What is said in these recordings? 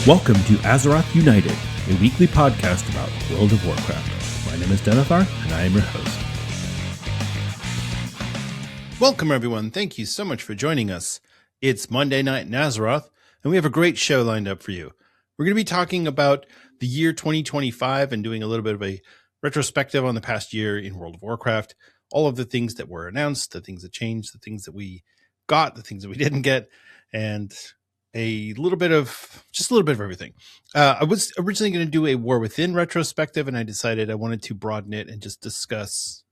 Welcome to Azeroth United, a weekly podcast about World of Warcraft. My name is Denethar, and I am your host. Welcome, everyone. Thank you so much for joining us. It's Monday night in Azeroth, and we have a great show lined up for you. We're going to be talking about the year 2025 and doing a little bit of a retrospective on the past year in World of Warcraft, all of the things that were announced, the things that changed, the things that we got, the things that we didn't get, and a little bit of everything. I was originally going to do a War Within retrospective, and I decided I wanted to broaden it and just discuss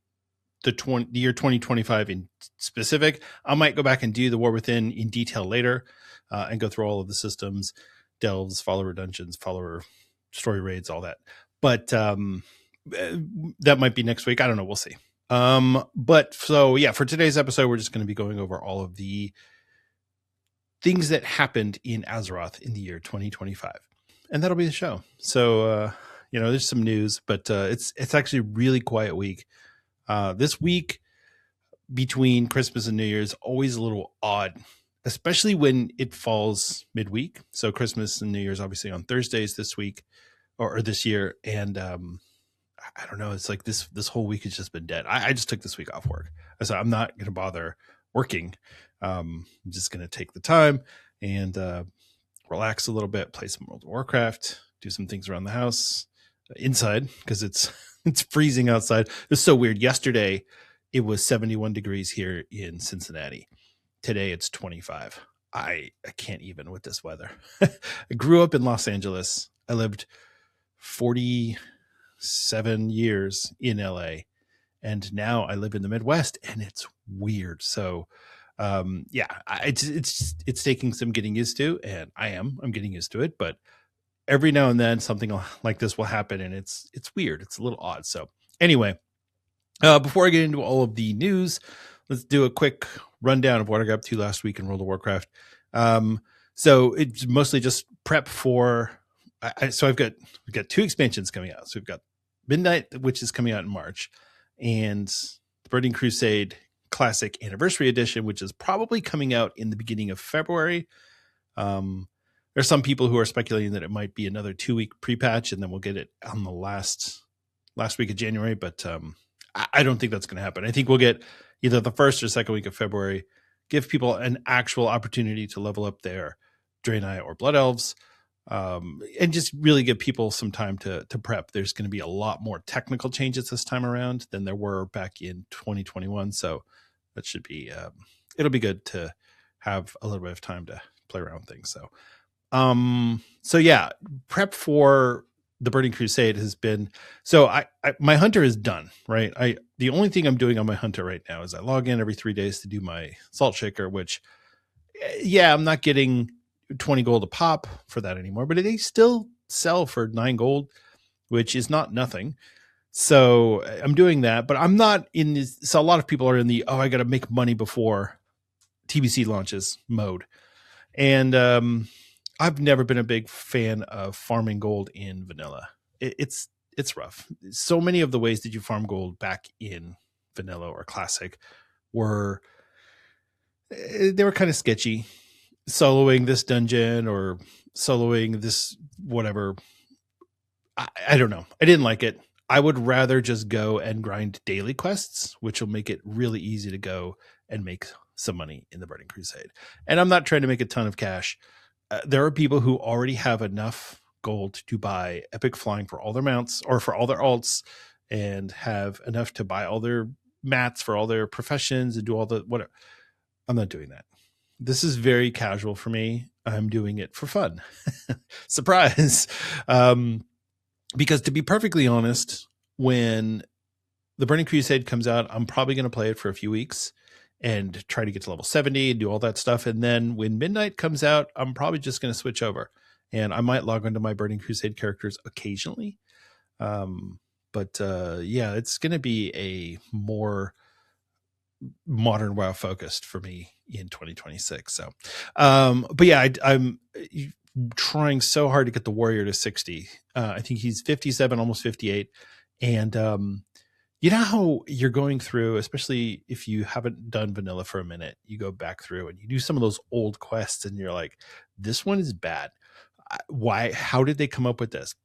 the year 2025 in specific. I might go back and do the War Within in detail later and go through all of the systems, delves, follower dungeons, follower story raids, all that. But that might be next week. I don't know. We'll see. For today's episode, we're just going to be going over all of the things that happened in Azeroth in the year 2025. And that'll be the show. So, there's some news, but it's actually a really quiet week. This week between Christmas and New Year's always a little odd, especially when it falls midweek. So Christmas and New Year's obviously on Thursdays this week or this year. And I don't know. It's like this whole week has just been dead. I just took this week off work. So I'm not going to bother working. I'm just going to take the time and relax a little bit, play some World of Warcraft, do some things around the house, inside, because it's freezing outside. It's so weird. Yesterday, it was 71 degrees here in Cincinnati. Today, it's 25. I can't even with this weather. I grew up in Los Angeles. I lived 47 years in LA, and now I live in the Midwest, and it's weird. So it's taking some getting used to, and I'm getting used to it, but every now and then something like this will happen, and it's weird. It's a little odd. So anyway, before I get into all of the news, let's do a quick rundown of what I got up to last week in World of Warcraft. So it's mostly just prep for, we've got two expansions coming out. So we've got Midnight, which is coming out in March, and the Burning Crusade Classic Anniversary Edition, which is probably coming out in the beginning of February. There's some people who are speculating that it might be another 2-week pre-patch, and then we'll get it on the last week of January. But I don't think that's going to happen. I think we'll get either the first or second week of February, give people an actual opportunity to level up their Draenei or Blood Elves, and just really give people some time to prep. There's going to be a lot more technical changes this time around than there were back in 2021. So that should be, it'll be good to have a little bit of time to play around with things. Prep for the Burning Crusade has been, my hunter is done, right? The only thing I'm doing on my hunter right now is I log in every 3 days to do my Salt Shaker, which, I'm not getting 20 gold a pop for that anymore, but they still sell for 9 gold, which is not nothing. So I'm doing that, but I'm not in this. So a lot of people are in the, I got to make money before TBC launches mode. And, I've never been a big fan of farming gold in vanilla. It's rough. So many of the ways that you farm gold back in vanilla or classic were kind of sketchy. Soloing this dungeon or soloing this whatever. I don't know. I didn't like it. I would rather just go and grind daily quests, which will make it really easy to go and make some money in the Burning Crusade. And I'm not trying to make a ton of cash. There are people who already have enough gold to buy epic flying for all their mounts or for all their alts, and have enough to buy all their mats for all their professions and do all the whatever. I'm not doing that. This is very casual for me. I'm doing it for fun. Surprise. Because to be perfectly honest, when the Burning Crusade comes out, I'm probably going to play it for a few weeks and try to get to level 70 and do all that stuff. And then when Midnight comes out, I'm probably just going to switch over, and I might log onto my Burning Crusade characters occasionally. It's going to be a more modern WoW focused for me in 2026. So, I'm trying so hard to get the warrior to 60. I think he's 57, almost 58. And, you know how you're going through, especially if you haven't done vanilla for a minute, you go back through and you do some of those old quests and you're like, this one is bad. how did they come up with this?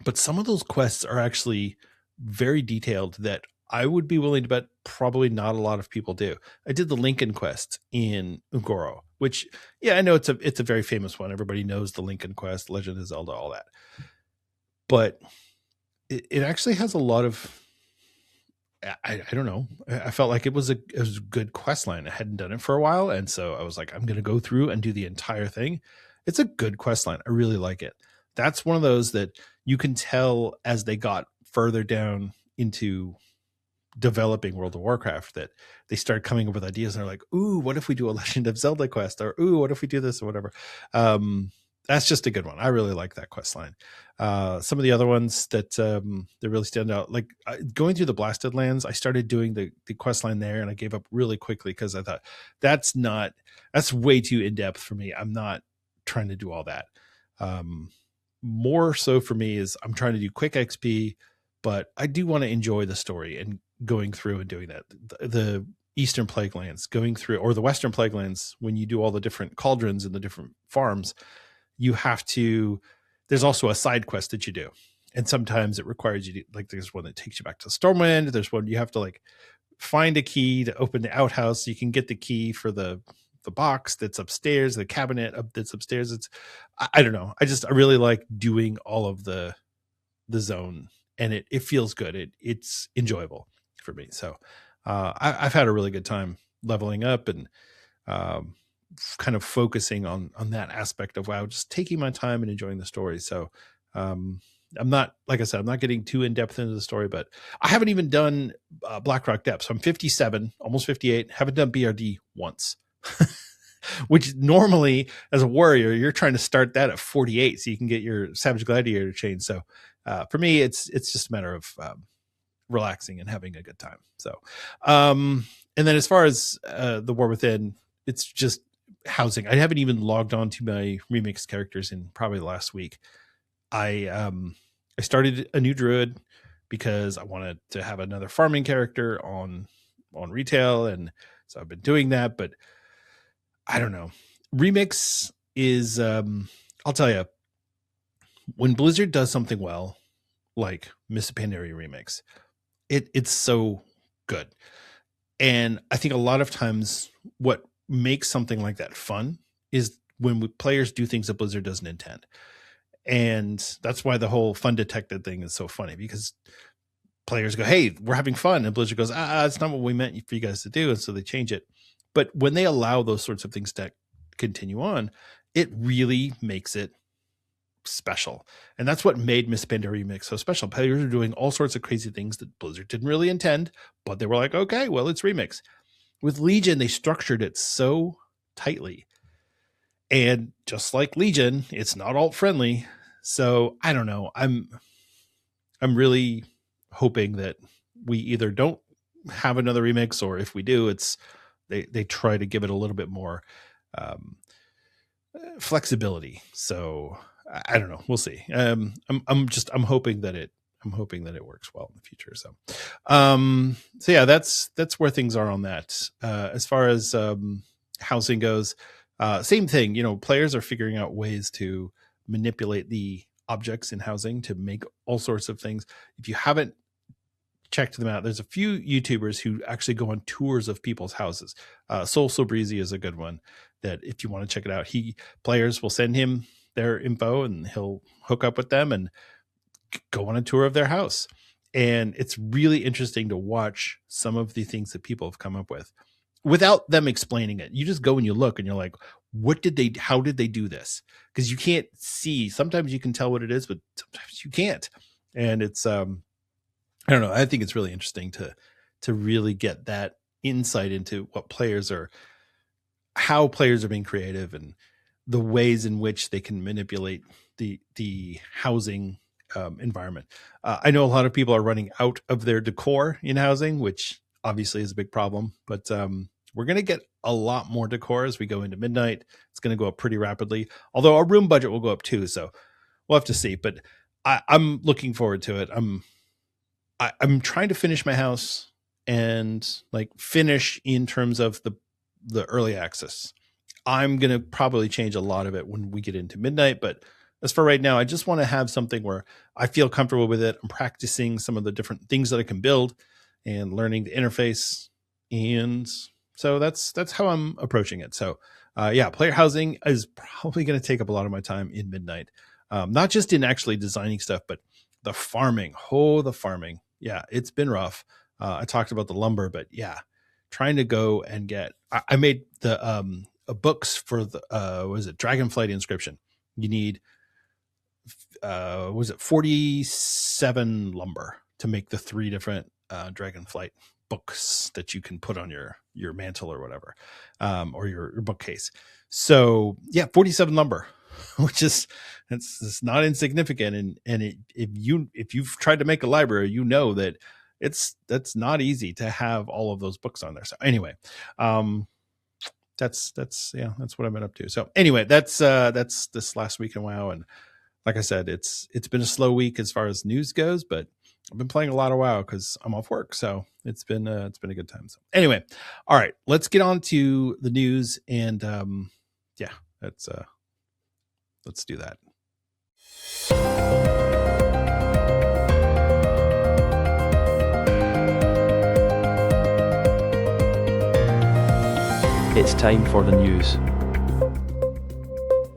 But some of those quests are actually very detailed that I would be willing to bet probably not a lot of people do. I did the Lincoln quest in Ungoro, which, yeah, I know it's a very famous one. Everybody knows the Lincoln quest, Legend of Zelda, all that. But it actually has a lot of, I don't know. I felt like it was a good quest line. I hadn't done it for a while. And so I was like, I'm going to go through and do the entire thing. It's a good quest line. I really like it. That's one of those that you can tell as they got further down into developing World of Warcraft that they started coming up with ideas and they're like, ooh, what if we do a Legend of Zelda quest? Or, ooh, what if we do this or whatever? That's just a good one. I really like that quest line. Some of the other ones that really stand out, like going through the Blasted Lands, I started doing the quest line there and I gave up really quickly because I thought that's way too in-depth for me. I'm not trying to do all that. More so for me is I'm trying to do quick XP, but I do want to enjoy the story and going through and doing that. The Eastern Plague Lands, going through, or the Western Plague Lands, when you do all the different cauldrons and the different farms, you have to, there's also a side quest that you do. And sometimes it requires you to, like, there's one that takes you back to Stormwind. There's one you have to like find a key to open the outhouse. So you can get the key for the box that's upstairs, the cabinet that's upstairs. It's, I don't know. I really like doing all of the zone, and it feels good. It's enjoyable for me. So I've had a really good time leveling up and kind of focusing on that aspect of WoW, just taking my time and enjoying the story. So I'm not, like I said, I'm not getting too in depth into the story, but I haven't even done Blackrock Depths. So I'm 57, almost 58. Haven't done BRD once. Which normally as a warrior, you're trying to start that at 48 so you can get your Savage Gladiator chain. So for me, it's just a matter of relaxing and having a good time. So, and then as far as the War Within, it's just housing. I haven't even logged on to my remix characters in probably the last week. I started a new druid because I wanted to have another farming character on retail, and so I've been doing that, but I don't know. Remix is, I'll tell you, when Blizzard does something well, like Miss Pandaria Remix, it's so good. And I think a lot of times what makes something like that fun is when players do things that Blizzard doesn't intend. And that's why the whole fun detected thing is so funny, because players go, hey, we're having fun. And Blizzard goes, it's not what we meant for you guys to do. And so they change it. But when they allow those sorts of things to continue on, it really makes it special. And that's what made Miss Pandaria Remix so special. Players are doing all sorts of crazy things that Blizzard didn't really intend, but they were like, okay, well, it's Remix. With Legion, they structured it so tightly. And just like Legion, it's not alt friendly. So I don't know. I'm really hoping that we either don't have another remix, or if we do, it's they try to give it a little bit more flexibility. So I don't know. We'll see. I'm hoping that it works well in the future. So yeah, that's where things are on that. As far as housing goes, same thing. You know, players are figuring out ways to manipulate the objects in housing to make all sorts of things. If you haven't checked them out, there's a few YouTubers who actually go on tours of people's houses. Soul So Breezy is a good one that if you want to check it out, players will send him their info and he'll hook up with them and go on a tour of their house. And it's really interesting to watch some of the things that people have come up with without them explaining it. You just go and you look and you're like, how did they do this? Because you can't see. Sometimes you can tell what it is, but sometimes you can't. And it's I don't know. I think it's really interesting to really get that insight into how players are being creative and the ways in which they can manipulate the housing environment. I know a lot of people are running out of their decor in housing, which obviously is a big problem, but we're going to get a lot more decor as we go into midnight. It's going to go up pretty rapidly, although our room budget will go up too. So we'll have to see, but I'm looking forward to it. I'm trying to finish my house and like finish in terms of the early access. I'm going to probably change a lot of it when we get into midnight. But as for right now, I just want to have something where I feel comfortable with it. I'm practicing some of the different things that I can build and learning the interface. And so that's how I'm approaching it. So player housing is probably going to take up a lot of my time in midnight. Not just in actually designing stuff, but the farming. The farming. Yeah, it's been rough. I talked about the lumber, but yeah, trying to go and get, I made the books for the, Dragonflight inscription. You need, 47 lumber to make the 3 different Dragonflight books that you can put on your mantle or whatever, or your bookcase. So yeah, 47 lumber, which is, it's not insignificant. And if you've tried to make a library, you know that that's not easy to have all of those books on there. So anyway, that's what I've been up to. So anyway, that's this last week in WoW. And like I said, it's been a slow week as far as news goes, but I've been playing a lot of WoW because I'm off work. So it's been a good time. So anyway, all right, let's get on to the news. And let's do that. It's time for the news.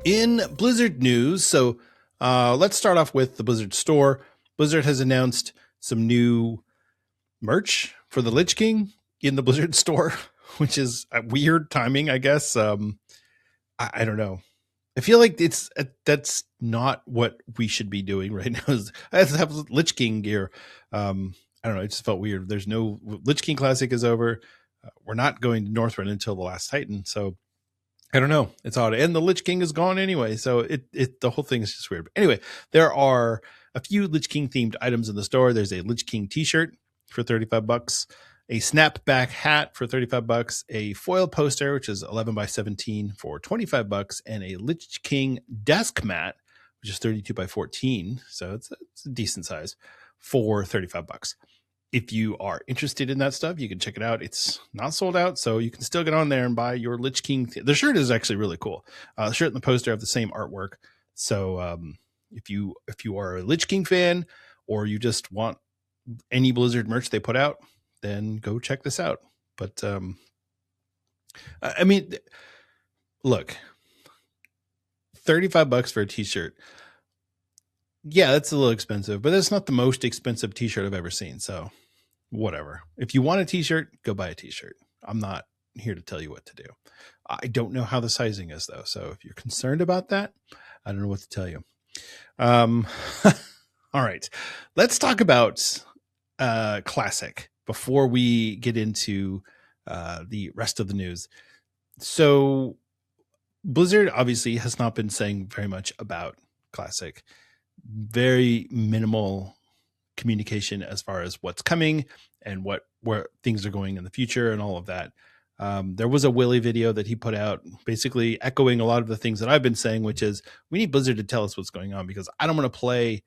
In Blizzard news, so let's start off with the Blizzard store. Blizzard has announced some new merch for the Lich King in the Blizzard store, which is a weird timing, I guess. I don't know. I feel like that's not what we should be doing right now. I have Lich King gear. I don't know. It just felt weird. There's no Lich King Classic is over. We're not going to Northrend until the Last Titan. So I don't know. It's odd. And the Lich King is gone anyway. So the whole thing is just weird. But anyway, there are a few Lich King themed items in the store. There's a Lich King t-shirt for $35, a snapback hat for $35, a foil poster, which is 11 by 17 for $25, and a Lich King desk mat, which is 32 by 14. So it's a decent size for $35. If you are interested in that stuff, you can check it out. It's not sold out, so you can still get on there and buy your Lich King. The shirt is actually really cool. The shirt and the poster have the same artwork. So if you are a Lich King fan, or you just want any Blizzard merch they put out, then go check this out. But I mean, look, $35 for a t-shirt. Yeah, that's a little expensive, but that's not the most expensive t-shirt I've ever seen. So whatever. If you want a t-shirt, go buy a t-shirt. I'm not here to tell you what to do. I don't know how the sizing is though. So if you're concerned about that, I don't know what to tell you. All right, let's talk about Classic before we get into the rest of the news. So Blizzard obviously has not been saying very much about Classic. Very minimal communication as far as what's coming and where things are going in the future and all of that. There was a Willy video that he put out basically echoing a lot of the things that I've been saying, which is we need Blizzard to tell us what's going on, because I don't want to play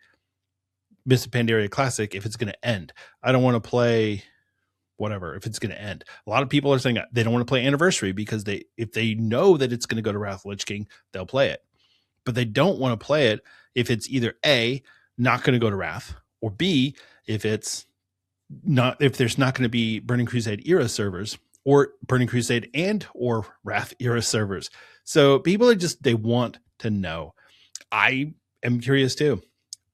Mists of Pandaria Classic if it's going to end. I don't want to play whatever if it's going to end. A lot of people are saying they don't want to play Anniversary because if they know that it's going to go to Wrath of Lich King, they'll play it. But they don't want to play it if it's either A, not going to go to Wrath, or B, if there's not going to be Burning Crusade era servers, or Burning Crusade and or Wrath era servers. So people are they want to know. I am curious too.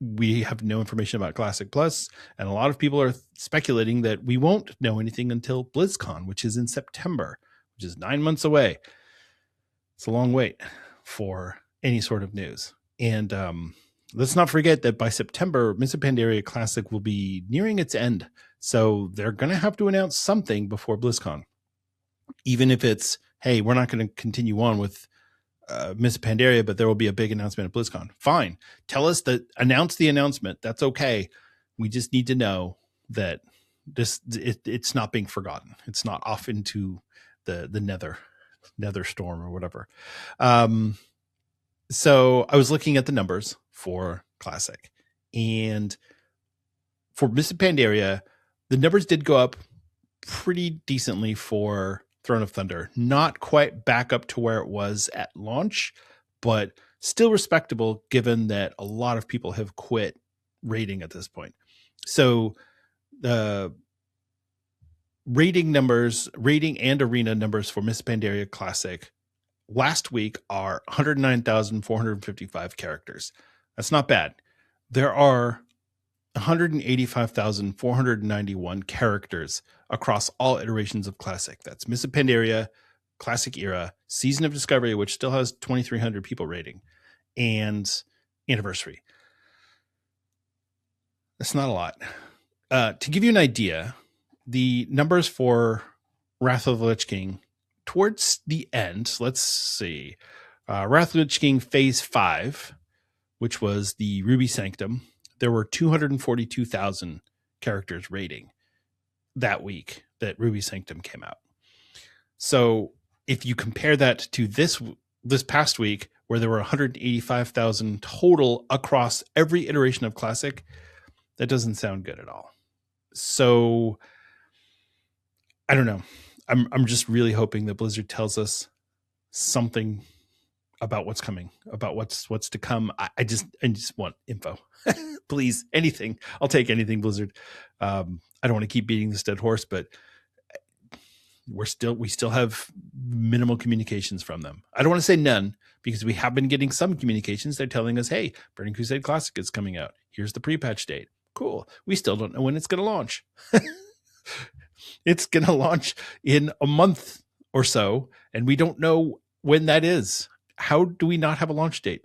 We have no information about Classic Plus, and a lot of people are speculating that we won't know anything until BlizzCon, which is in September, which is 9 months away. It's a long wait for any sort of news. And let's not forget that by September, Mists of Pandaria Classic will be nearing its end. So they're going to have to announce something before BlizzCon. Even if it's, hey, we're not going to continue on with Mists of Pandaria, but there will be a big announcement at BlizzCon. Fine. Tell us announce the announcement. That's okay. We just need to know that it's not being forgotten. It's not off into the nether storm or whatever. So I was looking at the numbers for Classic, and for Mists of Pandaria, the numbers did go up pretty decently for Throne of Thunder. Not quite back up to where it was at launch, but still respectable given that a lot of people have quit raiding at this point. So the raiding and arena numbers for Miss Pandaria Classic last week are 109,455 characters. That's not bad. There are 185,491 characters across all iterations of Classic. That's Miss Pandaria, Classic Era, Season of Discovery, which still has 2,300 people rating, and Anniversary. That's not a lot. To give you an idea, the numbers for Wrath of the Lich King towards the end, let's see. Wrath of the Lich King Phase 5, which was the Ruby Sanctum, there were 242,000 characters rating that week that Ruby Sanctum came out. So if you compare that to this past week, where there were 185,000 total across every iteration of Classic, that doesn't sound good at all. So I don't know. I'm just really hoping that Blizzard tells us something about what's coming, about what's to come. I just want info. Please, anything. I'll take anything, Blizzard. I don't want to keep beating this dead horse, but we still have minimal communications from them. I don't want to say none, because we have been getting some communications. They're telling us, hey, Burning Crusade Classic is coming out. Here's the pre-patch date. Cool. We still don't know when it's going to launch. It's going to launch in a month or so, and we don't know when that is. How do we not have a launch date?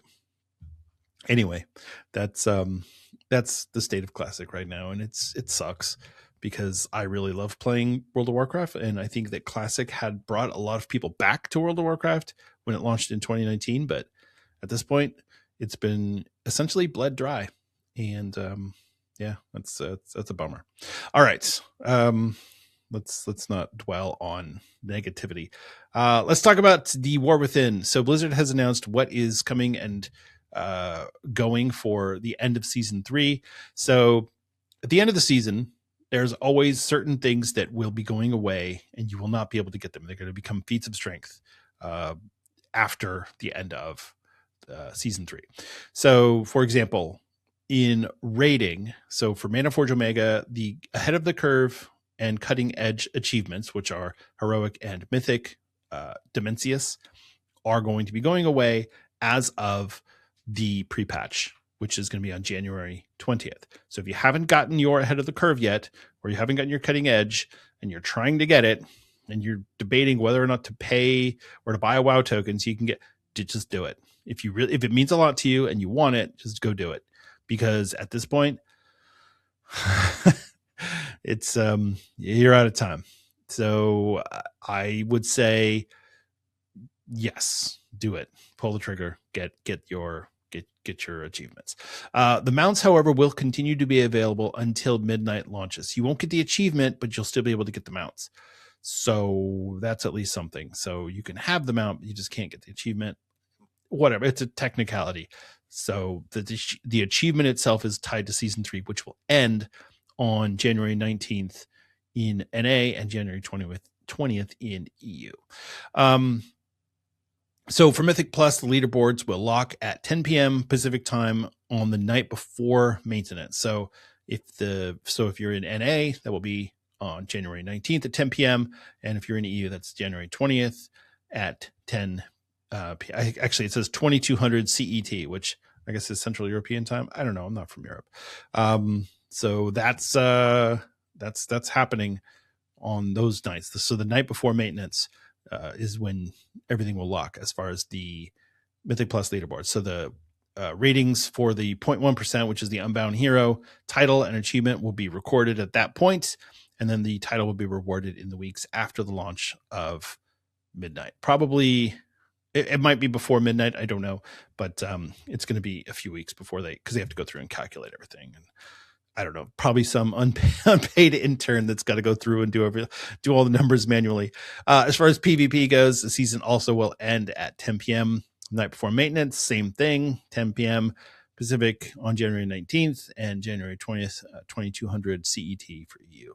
Anyway, that's the state of Classic right now, and it sucks, because I really love playing World of Warcraft, and I think that Classic had brought a lot of people back to World of Warcraft when it launched in 2019, but at this point, it's been essentially bled dry, and yeah, that's a bummer. All right, let's not dwell on negativity. Let's talk about the War Within. So Blizzard has announced what is coming and going for the end of Season 3. So at the end of the season, there's always certain things that will be going away, and you will not be able to get them. They're going to become feats of strength after the end of Season 3. So, for example, in raiding, so for Mana Forge Omega, the Ahead of the Curve and Cutting Edge achievements, which are Heroic and Mythic Dimensius, are going to be going away as of the pre-patch, which is going to be on January 20th. So if you haven't gotten your Ahead of the Curve yet, or you haven't gotten your Cutting Edge, and you're trying to get it, and you're debating whether or not to pay or to buy a WoW token so you can just do it. If it means a lot to you and you want it, just go do it. Because at this point, it's you're out of time. So I would say yes, do it. Pull the trigger. Get your achievements. The mounts, however, will continue to be available until midnight launches. You won't get the achievement, but you'll still be able to get the mounts. So that's at least something. So you can have the mount, but you just can't get the achievement. Whatever. It's a technicality. So the achievement itself is tied to Season 3, which will end on January 19th in NA and January 20th in EU. So for Mythic Plus, the leaderboards will lock at 10 p.m. Pacific time on the night before maintenance. So if you're in NA, that will be on January 19th at 10 p.m. And if you're in EU, that's January 20th at 10 actually, it says 2200 CET, which I guess is Central European time. I don't know. I'm not from Europe. So that's happening on those nights. So the night before maintenance is when everything will lock as far as the Mythic Plus leaderboard. So the ratings for the 0.1%, which is the Unbound Hero title and achievement, will be recorded at that point, and then the title will be rewarded in the weeks after the launch of midnight. Probably it might be before midnight. I don't know, but it's going to be a few weeks before because they have to go through and calculate everything. And I don't know, probably some unpaid intern that's got to go through and do all the numbers manually. As far as PvP goes, the season also will end at 10 p.m. the night before maintenance. Same thing, 10 p.m. Pacific on January 19th and January 20th, 2200 CET for EU.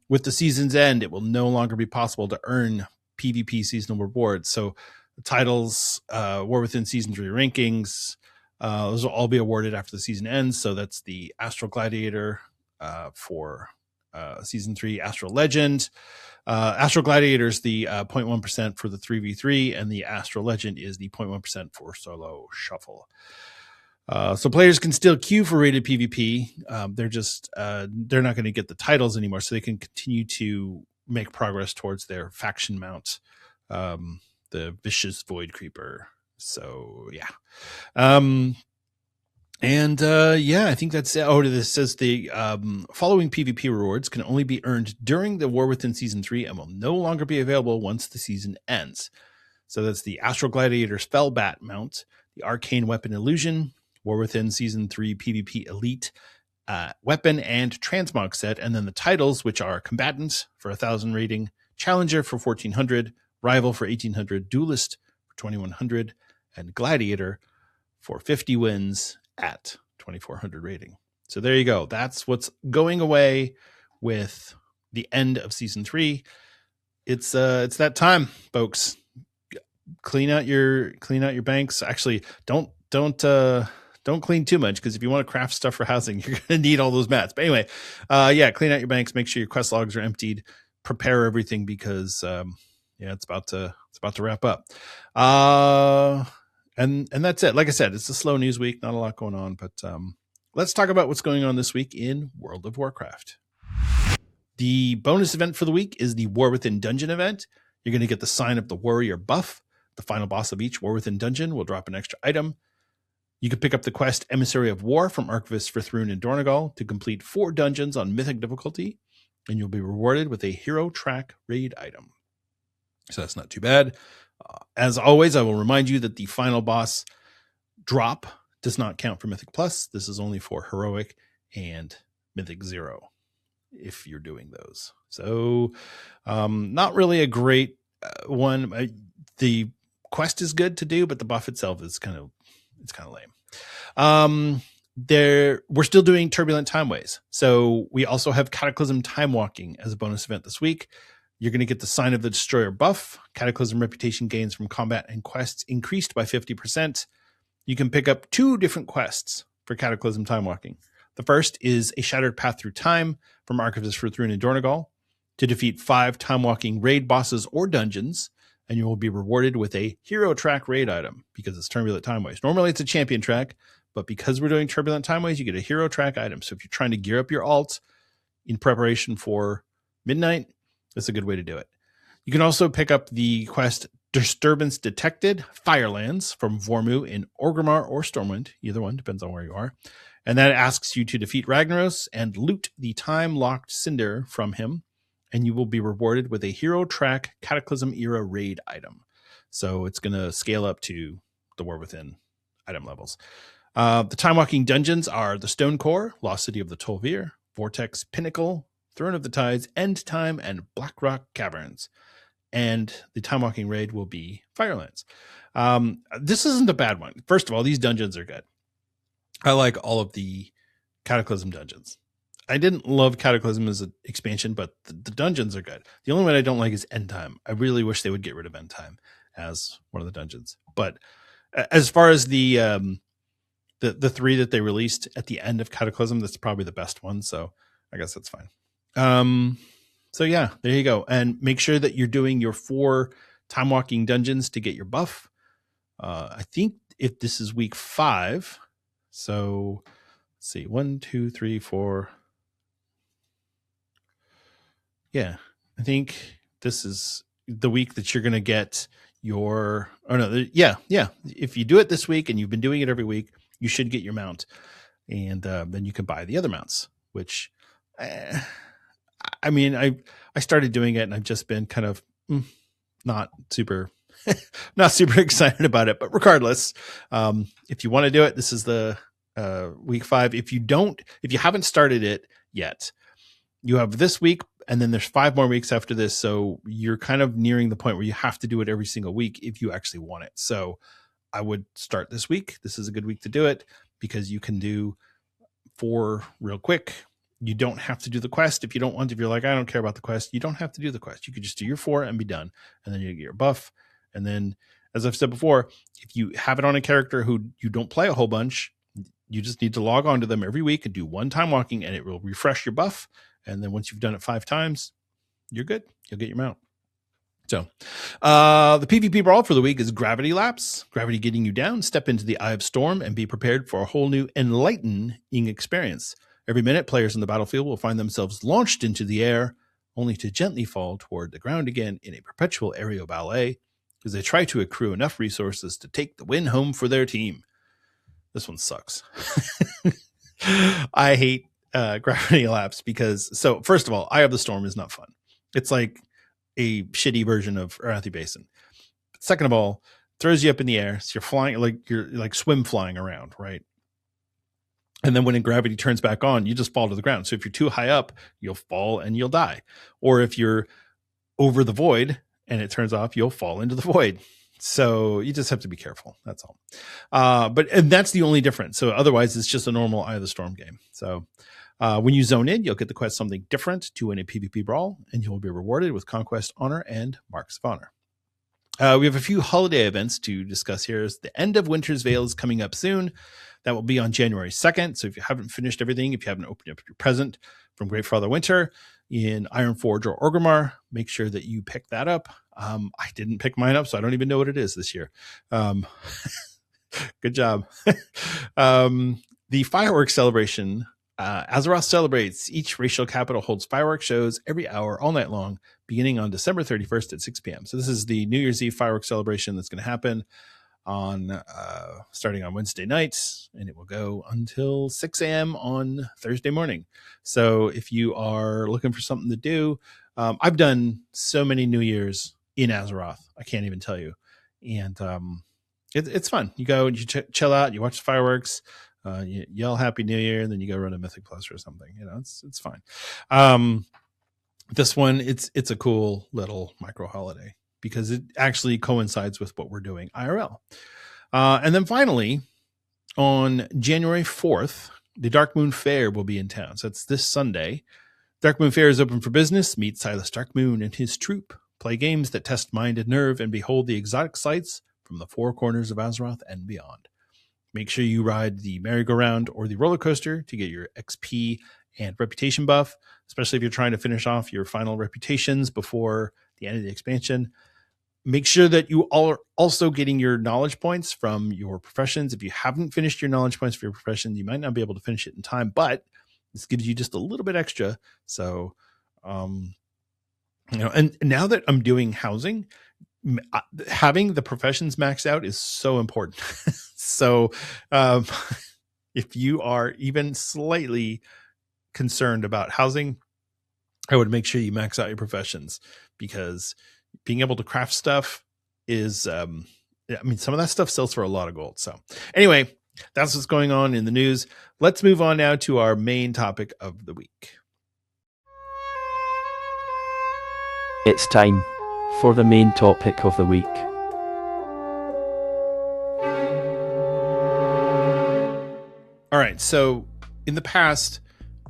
With the season's end, it will no longer be possible to earn PvP seasonal rewards. So the titles, War Within Season 3 rankings, those will all be awarded after the season ends. So that's the Astral Gladiator for Season 3, Astral Legend. Astral Gladiator is the 0.1% for the 3v3, and the Astral Legend is the 0.1% for solo shuffle. So players can still queue for rated PvP. They're not going to get the titles anymore, so they can continue to make progress towards their faction mount, the Vicious Void Creeper. So yeah. I think that's it. Oh, this says the following PvP rewards can only be earned during the War Within Season 3 and will no longer be available once the season ends. So that's the Astral Gladiator Spellbat mount, the Arcane Weapon Illusion, War Within Season 3 PvP Elite weapon and transmog set, and then the titles, which are Combatant for 1,000 rating, Challenger for 1,400, Rival for 1,800, Duelist for 2,100, and Gladiator for 50 wins at 2,400 rating. So there you go. That's what's going away with the end of Season 3. It's that time, folks. Clean out your banks. Actually, don't clean too much, because if you want to craft stuff for housing, you're going to need all those mats. But anyway, clean out your banks. Make sure your quest logs are emptied. Prepare everything, because it's about to wrap up. And that's it. Like I said, it's a slow news week. Not a lot going on, but let's talk about what's going on this week in World of Warcraft. The bonus event for the week is the War Within Dungeon event. You're going to get the Sign of the Warrior buff. The final boss of each War Within dungeon will drop an extra item. You can pick up the quest Emissary of War from Archivist Frithroon and Dornegal to complete 4 dungeons on Mythic difficulty, and you'll be rewarded with a Hero Track raid item. So that's not too bad. As always, I will remind you that the final boss drop does not count for Mythic Plus. This is only for Heroic and Mythic 0 if you're doing those. So not really a great one. The quest is good to do, but the buff itself is kind of lame. We're still doing Turbulent Timeways. So we also have Cataclysm Time Walking as a bonus event this week. You're going to get the Sign of the Destroyer buff. Cataclysm reputation gains from combat and quests increased by 50%. You can pick up 2 different quests for Cataclysm Time Walking. The first is a Shattered Path Through Time from Archivist Frithroon and Dornegal to defeat 5 Time Walking raid bosses or dungeons, and you will be rewarded with a Hero Track raid item because it's Turbulent Timeways. Normally it's a Champion Track, but because we're doing Turbulent Timeways, you get a Hero Track item. So if you're trying to gear up your alt in preparation for Midnight, that's a good way to do it. You can also pick up the quest Disturbance Detected Firelands from Vormu in Orgrimmar or Stormwind. Either one, depends on where you are. And that asks you to defeat Ragnaros and loot the time-locked Cinder from him, and you will be rewarded with a Hero Track Cataclysm Era raid item. So it's going to scale up to the War Within item levels. The time-walking dungeons are the Stone Core, Lost City of the Tol'vir, Vortex Pinnacle, Throne of the Tides, End Time, and Blackrock Caverns. And the time walking raid will be Firelands. This isn't a bad one. First of all, these dungeons are good. I like all of the Cataclysm dungeons. I didn't love Cataclysm as an expansion, but the dungeons are good. The only one I don't like is End Time. I really wish they would get rid of End Time as one of the dungeons. But as far as the 3 that they released at the end of Cataclysm, that's probably the best one. So I guess that's fine. So yeah, there you go. And make sure that you're doing your 4 time walking dungeons to get your buff. I think if this is week 5, so let's see, 1, 2, 3, 4. Yeah, I think this is the week that you're going to get your, if you do it this week and you've been doing it every week, you should get your mount. And then you can buy the other mounts, which I started doing it and I've just been kind of not super excited about it. But regardless, if you want to do it, this is the week 5. If you haven't started it yet, you have this week and then there's 5 more weeks after this. So you're kind of nearing the point where you have to do it every single week if you actually want it. So I would start this week. This is a good week to do it because you can do 4 real quick. You don't have to do the quest if you don't want to. If you're like, I don't care about the quest, you don't have to do the quest. You could just do your 4 and be done. And then you get your buff. And then, as I've said before, if you have it on a character who you don't play a whole bunch, you just need to log on to them every week and do 1 time walking, and it will refresh your buff. And then once you've done it 5 times, you're good. You'll get your mount. So the PvP brawl for the week is Gravity Lapse. Gravity getting you down. Step into the Eye of Storm and be prepared for a whole new enlightening experience. Every minute, players in the battlefield will find themselves launched into the air, only to gently fall toward the ground again in a perpetual aerial ballet as they try to accrue enough resources to take the win home for their team. This one sucks. I hate Gravity Lapse because, so first of all, Eye of the Storm is not fun. It's like a shitty version of Arathi Basin. Second of all, throws you up in the air, so you're like swim flying around, right? And then when gravity turns back on, you just fall to the ground. So if you're too high up, you'll fall and you'll die. Or if you're over the void and it turns off, you'll fall into the void. So you just have to be careful. That's all. And that's the only difference. So otherwise, it's just a normal Eye of the Storm game. So when you zone in, you'll get the quest something different to win a PvP brawl, and you will be rewarded with Conquest, Honor, and Marks of Honor. We have a few holiday events to discuss here. The end of Winter's Veil is coming up soon. That will be on January 2nd. So if you haven't finished everything, if you haven't opened up your present from Great Father Winter in Ironforge or Orgrimmar, make sure that you pick that up. I didn't pick mine up, so I don't even know what it is this year. Good job. The fireworks celebration. Azeroth celebrates. Each racial capital holds fireworks shows every hour, all night long, beginning on December 31st at 6 p.m. So this is the New Year's Eve fireworks celebration that's going to happen on starting on Wednesday night, and it will go until 6 a.m. on Thursday morning. So if you are looking for something to do, I've done so many New Year's in Azeroth, I can't even tell you. And it's fun. You go and you chill out, you watch the fireworks, you yell Happy New Year, and then you go run a Mythic Plus or something. You know, it's fine. This one, it's a cool little micro holiday because it actually coincides with what we're doing IRL. And then finally, on January 4th, the Dark Moon Fair will be in town. So it's this Sunday. Dark Moon Fair is open for business. Meet Silas Darkmoon and his troupe. Play games that test mind and nerve and behold the exotic sights from the 4 corners of Azeroth and beyond. Make sure you ride the merry-go-round or the roller coaster to get your XP and reputation buff, especially if you're trying to finish off your final reputations before the end of the expansion. Make sure that you are also getting your knowledge points from your professions. If you haven't finished your knowledge points for your profession, you might not be able to finish it in time, but this gives you just a little bit extra. So, and now that I'm doing housing, having the professions maxed out is so important. So if you are even slightly concerned about housing, I would make sure you max out your professions, because being able to craft stuff is, some of that stuff sells for a lot of gold. So anyway, that's what's going on in the news. Let's move on now to our main topic of the week. It's time for the main topic of the week. All right, so in the past,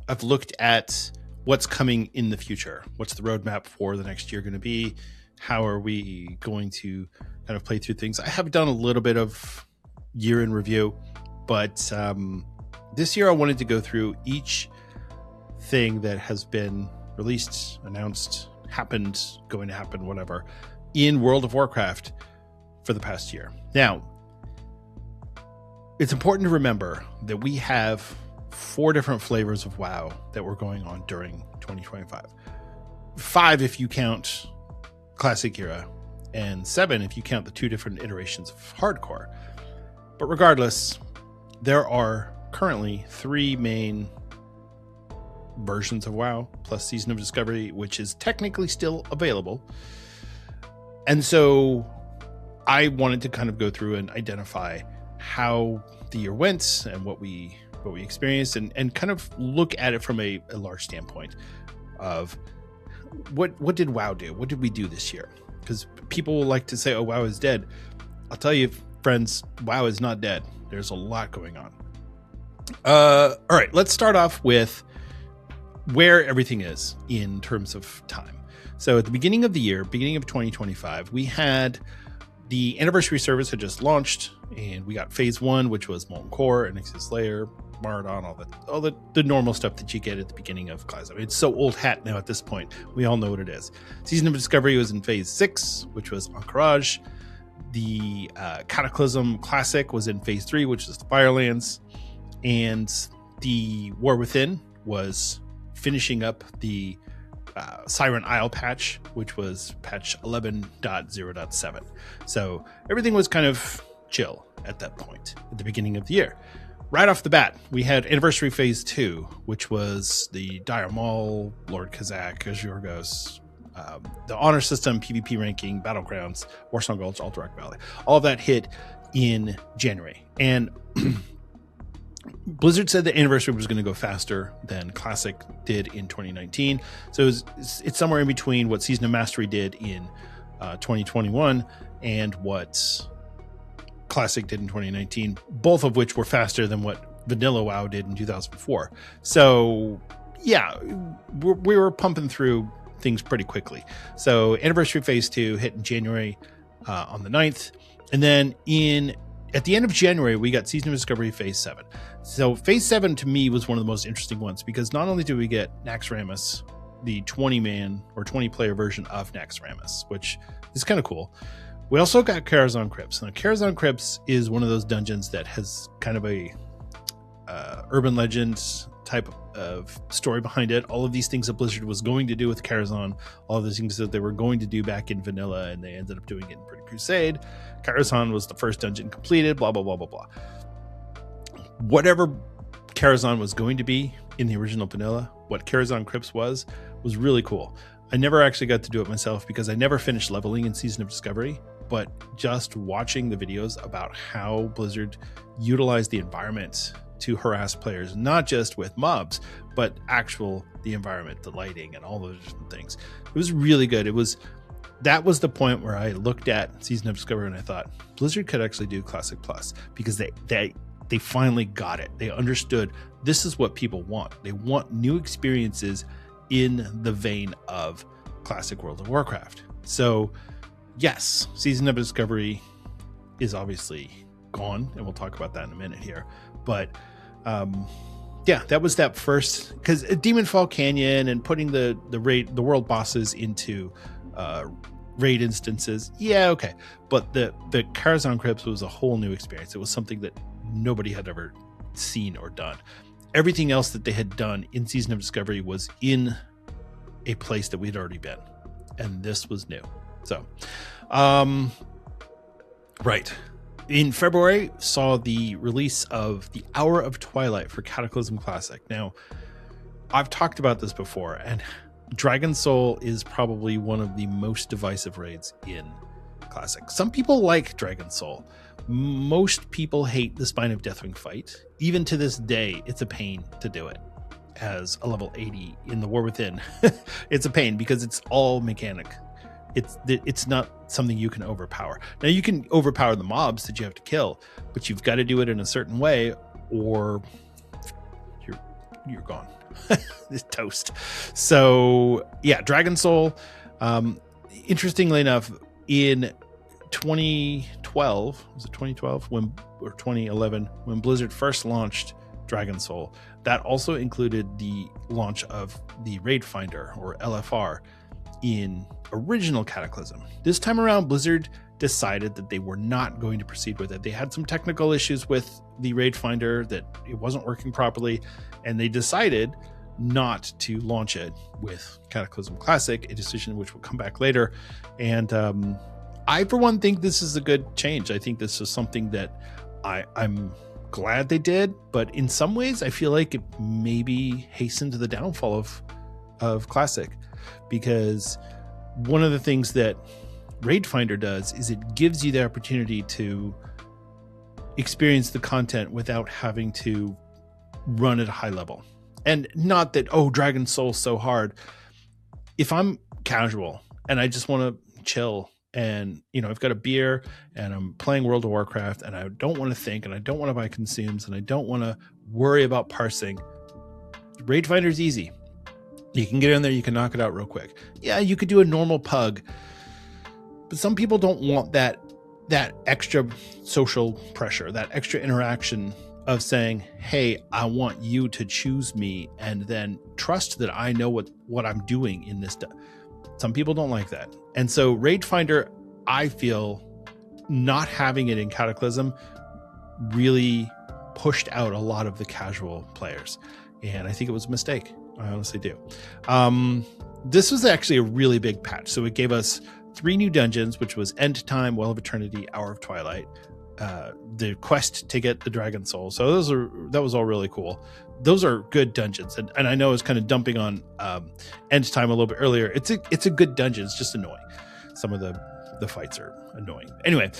I've looked at what's coming in the future. What's the roadmap for the next year going to be? How are we going to kind of play through things? I have done a little bit of year in review, but this year I wanted to go through each thing that has been released, announced, happened, going to happen, whatever, in World of Warcraft for the past year. Now, it's important to remember that we have 4 different flavors of WoW that were going on during 2025. 5 if you count Classic Era, and 7 if you count the 2 different iterations of Hardcore. But regardless, there are currently 3 main versions of WoW plus Season of Discovery, which is technically still available. And so I wanted to kind of go through and identify how the year went and what we experienced, and kind of look at it from a large standpoint of what did WoW do? What did we do this year? Because people like to say, oh, WoW is dead. I'll tell you, friends, WoW is not dead. There's a lot going on. All right, let's start off with where everything is in terms of time. So at the beginning of the year, beginning of 2025, we had the anniversary service had just launched, and we got phase 1, which was Molten Core, Nexus Layer, Maraudon, all the normal stuff that you get at the beginning of class. I mean, it's so old hat now at this point. We all know what it is. Season of Discovery was in phase 6, which was Anchorage. The Cataclysm Classic was in phase 3, which is the Firelands. And the War Within was finishing up the Siren Isle patch, which was patch 11.0.7. So everything was kind of chill at that point at the beginning of the year. Right off the bat, we had Anniversary Phase 2, which was the Dire Maul, Lord Kazak, Azurgos, the Honor System, PvP ranking, Battlegrounds, Warsong Gulch, Alterac Valley. All of that hit in January. And Blizzard said the Anniversary was going to go faster than Classic did in 2019. So it's somewhere in between what Season of Mastery did in 2021 and what Classic did in 2019, both of which were faster than what Vanilla WoW did in 2004. So yeah, we were pumping through things pretty quickly. So Anniversary Phase 2 hit in January on the 9th. And then at the end of January, we got Season of Discovery Phase 7. So Phase 7 to me was one of the most interesting ones, because not only did we get Naxxramas, the 20-man or 20-player version of Naxxramas, which is kind of cool. We also got Karazhan Crypts. Now, Karazhan Crypts is one of those dungeons that has kind of a urban legend type of story behind it. All of these things that Blizzard was going to do with Karazhan, all of these things that they were going to do back in Vanilla, and they ended up doing it in Burning Crusade. Karazhan was the first dungeon completed, blah, blah, blah, blah, blah. Whatever Karazhan was going to be in the original Vanilla, what Karazhan Crypts was really cool. I never actually got to do it myself because I never finished leveling in Season of Discovery, but just watching the videos about how Blizzard utilized the environment to harass players, not just with mobs, but the environment, the lighting, and all those different things. It was really good. That was the point where I looked at Season of Discovery and I thought Blizzard could actually do Classic Plus, because they finally got it. They understood this is what people want. They want new experiences in the vein of classic World of Warcraft. So yes, Season of Discovery is obviously gone, and we'll talk about that in a minute here. But yeah, that was that first, because Demonfall Canyon and putting the world bosses into raid instances, yeah, okay. But the Karazhan Crypts was a whole new experience. It was something that nobody had ever seen or done. Everything else that they had done in Season of Discovery was in a place that we'd already been, and this was new. So right in February saw the release of the Hour of Twilight for Cataclysm Classic. Now, I've talked about this before, and Dragon Soul is probably one of the most divisive raids in Classic. Some people like Dragon Soul. Most people hate the Spine of Deathwing fight. Even to this day, it's a pain to do it as a level 80 in the War Within. It's a pain because it's all mechanic. It's not something you can overpower. Now, you can overpower the mobs that you have to kill, but you've got to do it in a certain way, or you're gone. It's toast. So yeah, Dragon Soul. Interestingly enough, in 2012, was it 2012 or 2011 when Blizzard first launched Dragon Soul, that also included the launch of the Raid Finder, or LFR, in original Cataclysm. This time around, Blizzard decided that they were not going to proceed with it. They had some technical issues with the Raid Finder, that it wasn't working properly, and they decided not to launch it with Cataclysm Classic, a decision which will come back later. And I, for one, think this is a good change. I think this is something that I'm glad they did, but in some ways I feel like it maybe hastened the downfall of Classic, because one of the things that Raid Finder does is it gives you the opportunity to experience the content without having to run at a high level. And not that, oh, Dragon Soul's so hard. If I'm casual and I just want to chill and I've got a beer and I'm playing World of Warcraft and I don't want to think and I don't want to buy consumes and I don't want to worry about parsing, Raid Finder's easy. You can get in there, you can knock it out real quick. Yeah, you could do a normal pug, but some people don't want that extra social pressure, that extra interaction of saying, hey, I want you to choose me and then trust that I know what I'm doing in this. Some people don't like that. And so Raid Finder, I feel, not having it in Cataclysm really pushed out a lot of the casual players. And I think it was a mistake. I honestly do. This was actually a really big patch. So it gave us 3 new dungeons, which was End Time, Well of Eternity, Hour of Twilight, the quest to get the Dragon Soul. So that was all really cool. Those are good dungeons. And I know I was kind of dumping on End Time a little bit earlier. It's a good dungeon. It's just annoying. Some of the fights are annoying. Anyway,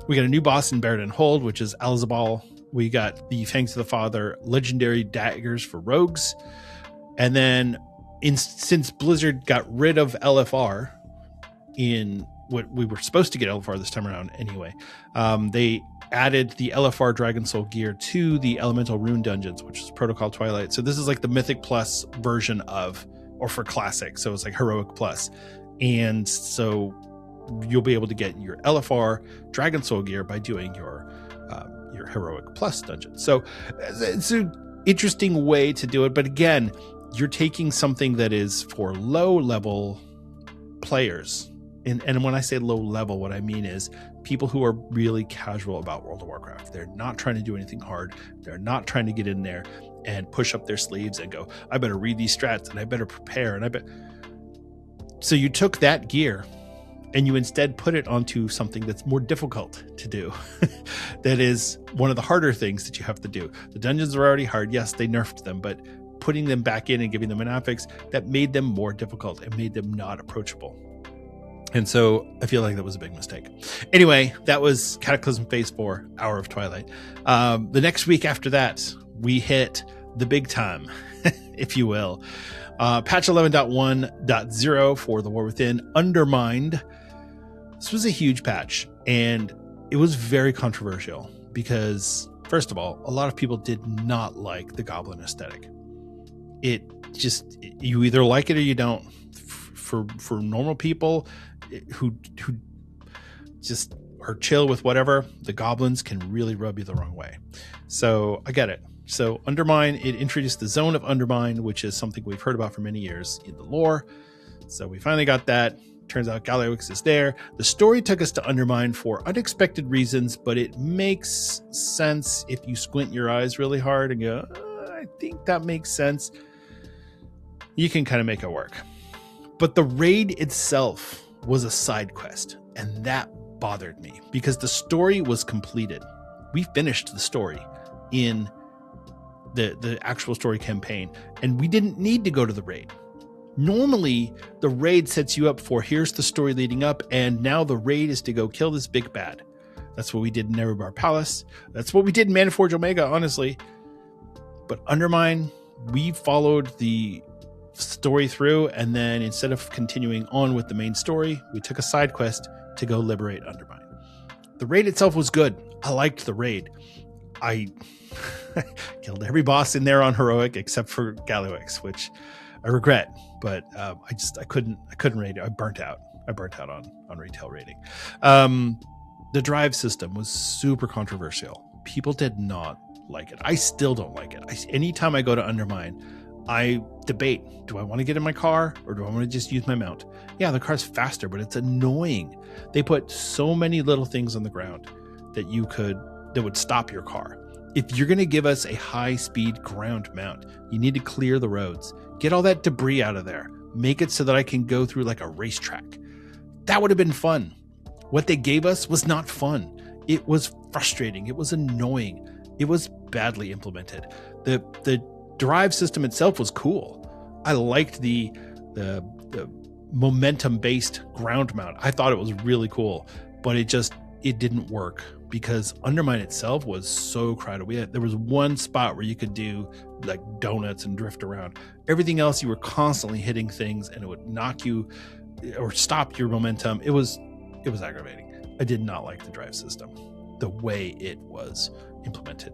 we got a new boss in Baradin Hold, which is Alzabal. We got the Fangs of the Father legendary daggers for rogues. And then since Blizzard got rid of LFR in what we were supposed to get LFR this time around anyway, they added the LFR Dragon Soul gear to the Elemental Rune dungeons, which is Protocol Twilight. So this is like the Mythic Plus version or for Classic. So it's like Heroic Plus. And so you'll be able to get your LFR Dragon Soul gear by doing your Heroic Plus dungeon. So it's an interesting way to do it. But again, you're taking something that is for low level players. And when I say low level, what I mean is people who are really casual about World of Warcraft. They're not trying to do anything hard. They're not trying to get in there and push up their sleeves and go, I better read these strats and I better prepare. So you took that gear and you instead put it onto something that's more difficult to do. That is one of the harder things that you have to do. The dungeons are already hard. Yes, they nerfed them, but putting them back in and giving them an affix, that made them more difficult and made them not approachable. And so I feel like that was a big mistake. Anyway, that was Cataclysm Phase 4, Hour of Twilight. The next week after that, we hit the big time, if you will. Patch 11.1.0 for The War Within, Undermined. This was a huge patch, and it was very controversial because, first of all, a lot of people did not like the Goblin aesthetic. You either like it or you don't. For normal people who just are chill with whatever, the goblins can really rub you the wrong way. So I get it. So Undermine, it introduced the Zone of Undermine, which is something we've heard about for many years in the lore. So we finally got that. Turns out Galliwix is there. The story took us to Undermine for unexpected reasons, but it makes sense if you squint your eyes really hard and go, I think that makes sense. You can kind of make it work. But the raid itself was a side quest, and that bothered me because the story was completed. We finished the story in the actual story campaign, and we didn't need to go to the raid. Normally, the raid sets you up for here's the story leading up, and now the raid is to go kill this big bad. That's what we did in Nerebar Palace. That's what we did in Manaforge Omega, honestly. But Undermine, we followed the story through, and then instead of continuing on with the main story, we took a side quest to go liberate Undermine. The raid itself was good. I liked the raid. I killed every boss in there on Heroic except for Galliwix, which I regret, but I couldn't raid it. I burnt out on retail raiding. The drive system was super controversial. People did not like it. I still don't like it. Anytime I go to Undermine, I debate, do I want to get in my car or do I want to just use my mount? Yeah, the car's faster, but it's annoying. They put so many little things on the ground that would stop your car. If you're going to give us a high-speed ground mount, you need to clear the roads. Get all that debris out of there. Make it so that I can go through like a racetrack. That would have been fun. What they gave us was not fun. It was frustrating. It was annoying. It was badly implemented. The drive system itself was cool. I liked the momentum-based ground mount. I thought it was really cool, but it didn't work because Undermine itself was so crowded. There was one spot where you could do like donuts and drift around. Everything else, you were constantly hitting things and it would knock you. or stop your momentum. It was aggravating. I did not like the drive system, the way it was implemented.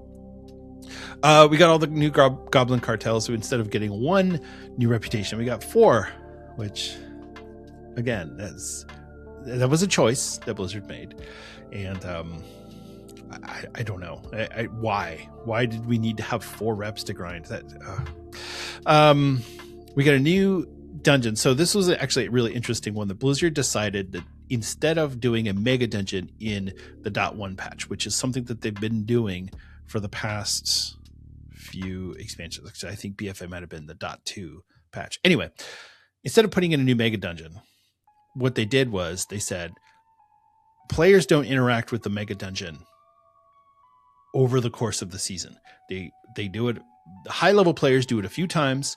We got all the new goblin cartels, so instead of getting 1 new reputation, we got 4, which again, that was a choice that Blizzard made. And I don't know why did we need to have 4 reps to grind that? We got a new dungeon. So this was actually a really interesting one that Blizzard decided that instead of doing a mega dungeon in the .1 patch, which is something that they've been doing for the past few expansions. Actually, I think BFA might have been the .2 patch. Anyway, instead of putting in a new mega dungeon, what they did was they said players don't interact with the mega dungeon over the course of the season. They do it. High level players do it a few times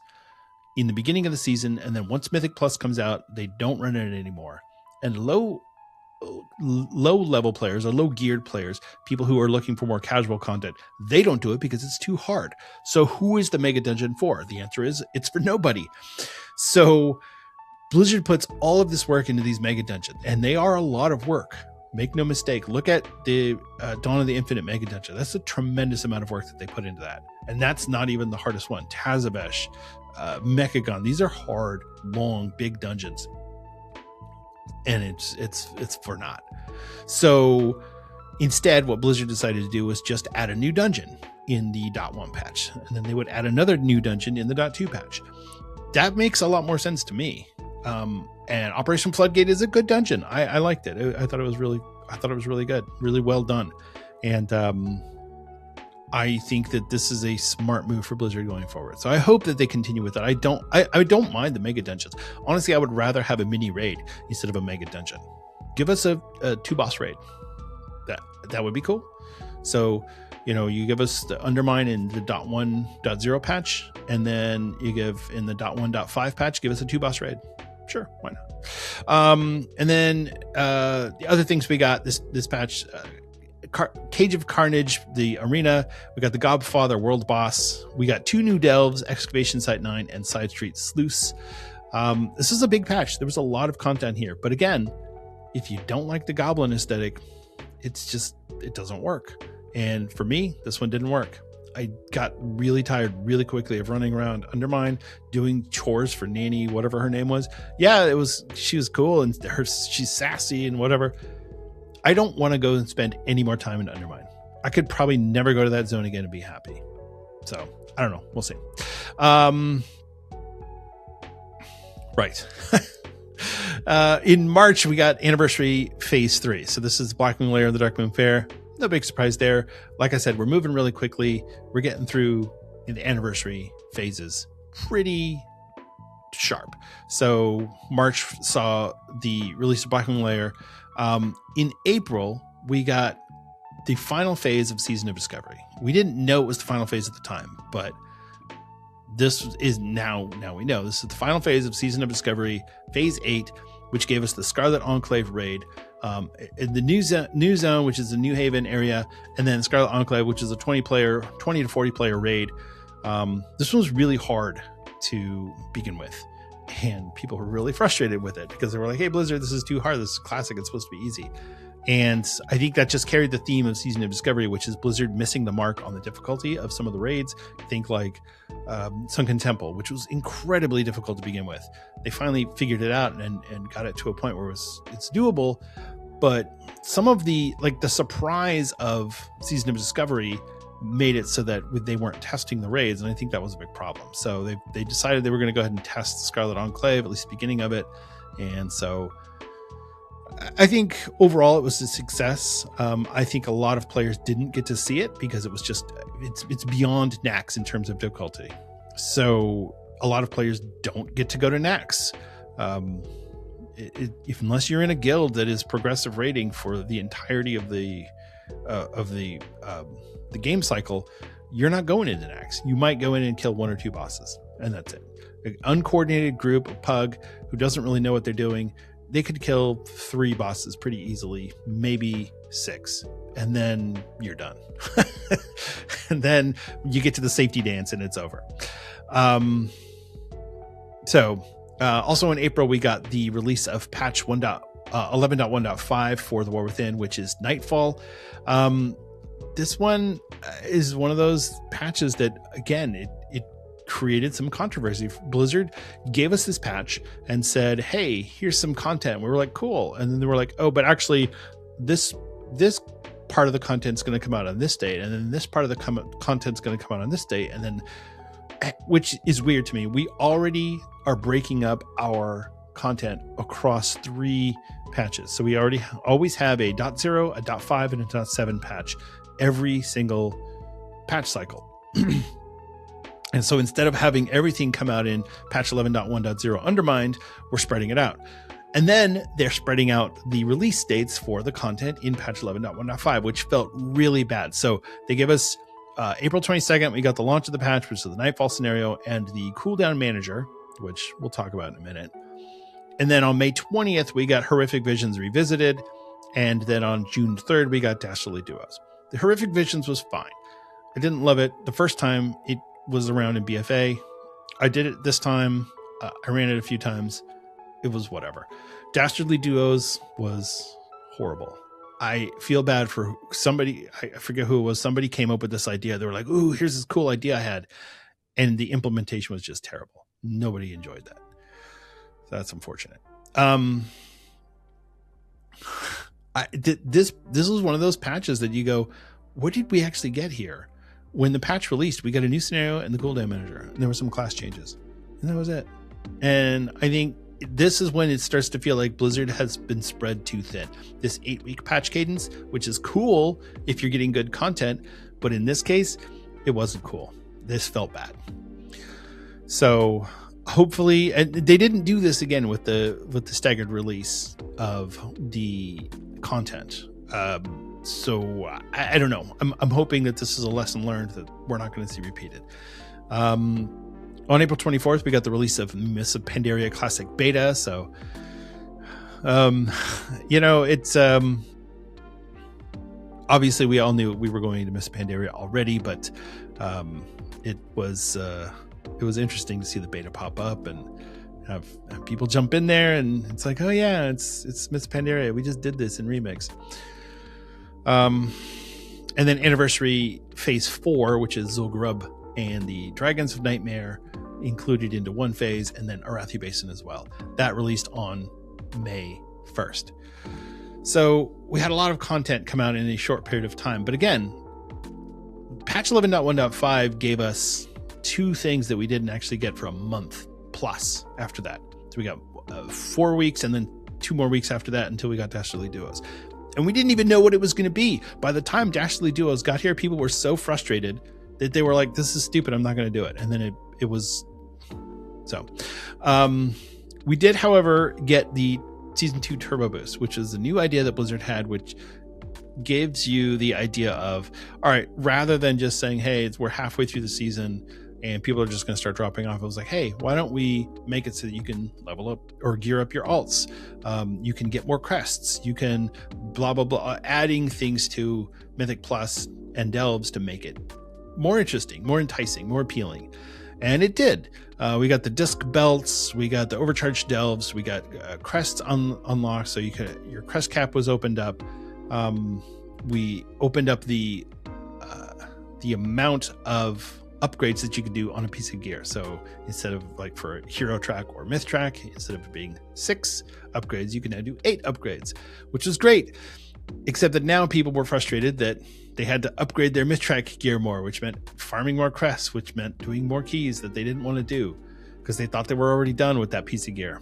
in the beginning of the season, and then once Mythic Plus comes out, they don't run it anymore. And low level players or low geared players, people who are looking for more casual content, they don't do it because it's too hard. So who is the mega dungeon for? The answer is it's for nobody. So Blizzard puts all of this work into these mega dungeons, and they are a lot of work. Make no mistake. Look at the Dawn of the Infinite mega dungeon. That's a tremendous amount of work that they put into that. And that's not even the hardest one. Tazavesh, Mechagon. These are hard, long, big dungeons. And it's for naught. So instead, what Blizzard decided to do was just add a new dungeon in the .1 patch. And then they would add another new dungeon in the .2 patch. That makes a lot more sense to me. And Operation Floodgate is a good dungeon. I liked it. I thought it was really good, really well done. And I think that this is a smart move for Blizzard going forward. So I hope that they continue with that. I don't mind the mega dungeons. Honestly, I would rather have a mini raid instead of a mega dungeon. Give us a 2-boss raid. That would be cool. So, you give us the Undermine in the .1.0 patch, and then you give in the .1.5 patch, give us a 2-boss raid. Sure, why not? And then the other things we got this patch, Cage of Carnage, the arena. We got the Godfather World Boss. We got 2 new delves, Excavation Site 9 and Side Street Sluice. This is a big patch. There was a lot of content here. But again, if you don't like the Goblin aesthetic, it doesn't work. And for me, this one didn't work. I got really tired really quickly of running around Undermine, doing chores for Nanny, whatever her name was. Yeah, she was cool and she's sassy and whatever. I don't want to go and spend any more time in Undermine. I could probably never go to that zone again and be happy. So I don't know. We'll see. Right. In March, we got Anniversary Phase 3. So this is Black Moon Lair and the Dark Moon Fair. No big surprise there. Like I said, we're moving really quickly. We're getting through in the anniversary phases pretty sharp. So March saw the release of Black Moon Lair. In April, we got the final phase of Season of Discovery. We didn't know it was the final phase at the time, but this is now we know. This is the final phase of Season of Discovery, Phase 8, which gave us the Scarlet Enclave raid, the new zone, which is the New Haven area, and then Scarlet Enclave, which is a 20 to 40 player raid. This one was really hard to begin with, and people were really frustrated with it because they were like, hey, Blizzard, this is too hard. This is classic. It's supposed to be easy. And I think that just carried the theme of Season of Discovery, which is Blizzard missing the mark on the difficulty of some of the raids. Think like Sunken Temple, which was incredibly difficult to begin with. They finally figured it out and got it to a point where it's doable. But some of the surprise of Season of Discovery made it so that they weren't testing the raids, and I think that was a big problem. So they decided they were going to go ahead and test the Scarlet Enclave, at least the beginning of it. And so I think overall it was a success. I think a lot of players didn't get to see it because it was just it's beyond Nax in terms of difficulty. So a lot of players don't get to go to Nax. Unless you're in a guild that is progressive rating for the entirety of the game cycle, you're not going into Nax. You might go in and kill 1 or 2 bosses, and that's it. An uncoordinated group of pug who doesn't really know what they're doing, they could kill 3 bosses pretty easily, maybe 6, and then you're done. And then you get to the safety dance and it's over. So Also in April, we got the release of patch 11.1.5 for The War Within, which is Nightfall. This one is one of those patches that, again, it created some controversy. Blizzard gave us this patch and said, hey, here's some content. We were like, cool. And then they were like, oh, but actually this part of the content's going to come out on this date. And then this part of the content's going to come out on this date. And then, which is weird to me. We already are breaking up our content across 3 patches. So we always have a .0, a .5, and a .7 patch every single patch cycle. And so instead of having everything come out in patch 11.1.0 Undermined, we're spreading it out. And then they're spreading out the release dates for the content in patch 11.1.5, which felt really bad. So they give us April 22nd, we got the launch of the patch, which is the Nightfall scenario, and the cooldown manager, which we'll talk about in a minute. And then on May 20th, we got Horrific Visions Revisited. And then on June 3rd, we got Dastardly Duos. The Horrific Visions was fine. I didn't love it the first time it was around in BFA. I did it this time. I ran it a few times. It was whatever. Dastardly Duos was horrible. I feel bad for somebody. I forget who it was. Somebody came up with this idea. They were like, ooh, here's this cool idea I had. And the implementation was just terrible. Nobody enjoyed that. So that's unfortunate. This was one of those patches that you go, what did we actually get here? When the patch released, we got a new scenario and the cooldown manager, and there were some class changes, and that was it. And I think this is when it starts to feel like Blizzard has been spread too thin. This 8-week patch cadence, which is cool if you're getting good content, but in this case, it wasn't cool. This felt bad. So hopefully, and they didn't do this again with the staggered release of the content. So I don't know. I'm hoping that this is a lesson learned that we're not going to see repeated. On April 24th, we got the release of Mists of Pandaria Classic Beta. So, it's obviously we all knew we were going to Mists of Pandaria already, but it was interesting to see the beta pop up and have people jump in there, and it's like, oh yeah, it's Mists of Pandaria. We just did this in Remix. And then Anniversary Phase 4, which is Zul'Gurub and the Dragons of Nightmare included into one phase, and then Arathi Basin as well. That released on May 1st. So we had a lot of content come out in a short period of time. But again, patch 11.1.5 gave us 2 things that we didn't actually get for a month plus after that. So we got 4 weeks and then 2 more weeks after that until we got Dastardly Duos. And we didn't even know what it was going to be. By the time Dastardly Duos got here, people were so frustrated that they were like, this is stupid, I'm not going to do it. And then it was so. We did, however, get the Season 2 Turbo Boost, which is a new idea that Blizzard had, which gives you the idea of, all right, rather than just saying, hey, we're halfway through the season and people are just going to start dropping off. It was like, hey, why don't we make it so that you can level up or gear up your alts? You can get more crests. You can blah, blah, blah, adding things to Mythic Plus and Delves to make it more interesting, more enticing, more appealing. And it did. We got the disc belts. We got the overcharged Delves. We got crests unlocked. So your crest cap was opened up. We opened up the amount of upgrades that you could do on a piece of gear. So instead of like for hero track or myth track, instead of being 6 upgrades, you can now do 8 upgrades, which is great. Except that now people were frustrated that they had to upgrade their myth track gear more, which meant farming more crests, which meant doing more keys that they didn't want to do because they thought they were already done with that piece of gear.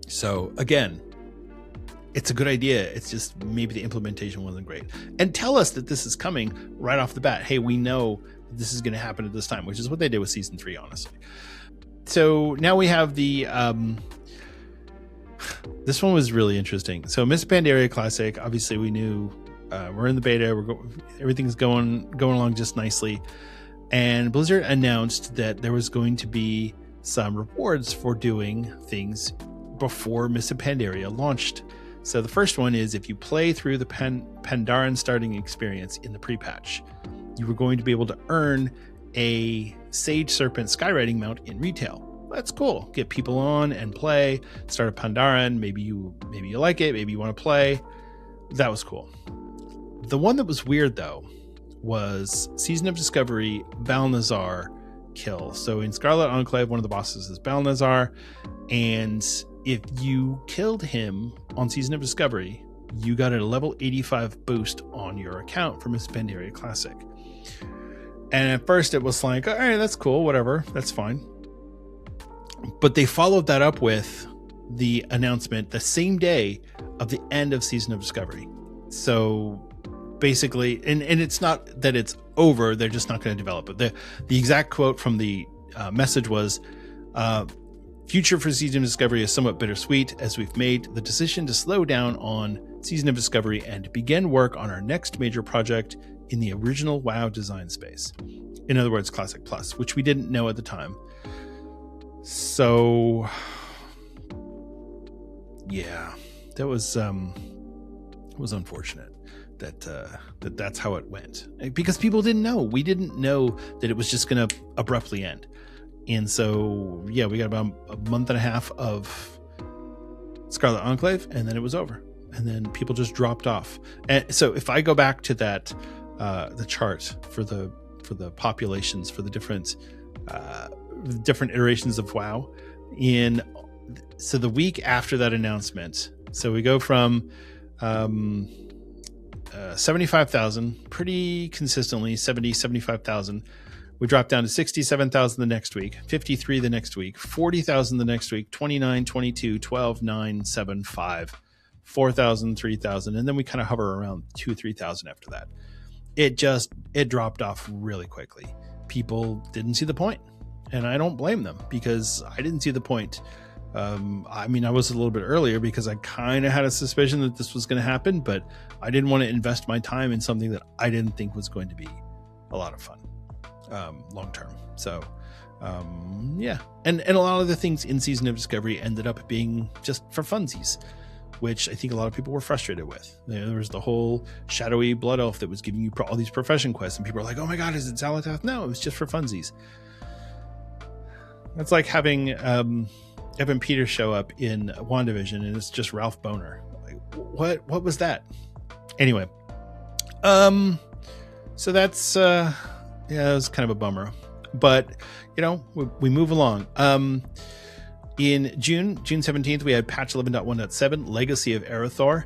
So again, it's a good idea. It's just maybe the implementation wasn't great. And tell us that this is coming right off the bat. Hey, we know this is going to happen at this time, which is what they did with Season 3, honestly. So now we have the... this one was really interesting. So Mists of Pandaria Classic, obviously we knew we're in the beta. Everything's going along just nicely. And Blizzard announced that there was going to be some rewards for doing things before Mists of Pandaria launched. So the first one is if you play through the Pandaren starting experience in the pre-patch, you were going to be able to earn a Sage Serpent skywriting mount in retail. That's cool. Get people on and play. Start a Pandaria, and maybe you like it. Maybe you want to play. That was cool. The one that was weird though was Season of Discovery Balnazar kill. So in Scarlet Enclave, one of the bosses is Balnazar, and if you killed him on Season of Discovery, you got a level 85 boost on your account from his Pandaria Classic. And at first it was like, all right, that's cool, whatever, that's fine. But they followed that up with the announcement the same day of the end of Season of Discovery. So basically, and it's not that it's over, they're just not going to develop it. The exact quote from the message was, future for Season of Discovery is somewhat bittersweet, as we've made the decision to slow down on Season of Discovery and begin work on our next major project in the original WoW design space. In other words, Classic Plus, which we didn't know at the time. So yeah, that was unfortunate that's how it went, because people didn't know. We didn't know that it was just going to abruptly end. And so, yeah, we got about a month and a half of Scarlet Enclave, and then it was over. And then people just dropped off. And so if I go back to that, the chart for the populations for the different iterations of WoW, so the week after that announcement, so we go from 75,000 pretty consistently, 75,000. We dropped down to 67,000 the next week, 53 the next week, 40,000 the next week, 29, 22, 12, 9, 7, 5, 4,000, 3,000, and then we kind of hover around 3,000 after that. It dropped off really quickly. People didn't see the point, and I don't blame them, because I didn't see the point. I was a little bit earlier because I kind of had a suspicion that this was going to happen, but I didn't want to invest my time in something that I didn't think was going to be a lot of fun long term. So yeah, and a lot of the things in Season of Discovery ended up being just for funsies, which I think a lot of people were frustrated with. There was the whole shadowy blood elf that was giving you all these profession quests, and people are like, oh my god, is it Xalatoth? No, it was just for funsies. That's like having Evan Peters show up in WandaVision and it's just Ralph Boner. Like, what was that? Anyway, so that's it was kind of a bummer, but we move along. In June 17th, we had patch 11.1.7 Legacy of Azeroth.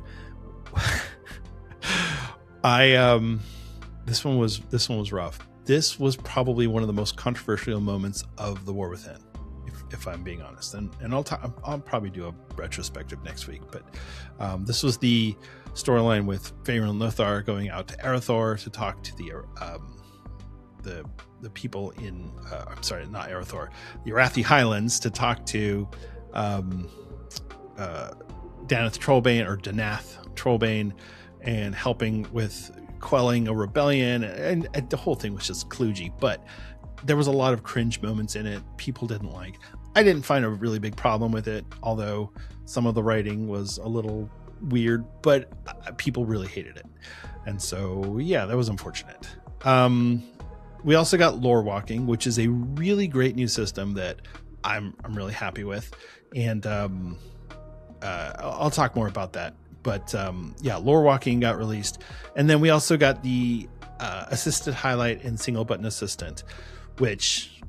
This one was rough. This was probably one of the most controversial moments of the War Within, if I'm being honest. And I'll probably do a retrospective next week. But this was the storyline with Fëanor and Lothar going out to Azeroth to talk to the people in I'm sorry, not Azeroth, the Arathi Highlands, to talk to Denath Trollbane and helping with quelling a rebellion, and the whole thing was just kludgy, but there was a lot of cringe moments in it people didn't like. I didn't find a really big problem with it, although some of the writing was a little weird, but people really hated it. And so, yeah, that was unfortunate. We also got Lore Walking, which is a really great new system that I'm really happy with. And I'll talk more about that. But yeah, Lore Walking got released. And then we also got the assisted highlight and single button assistant, which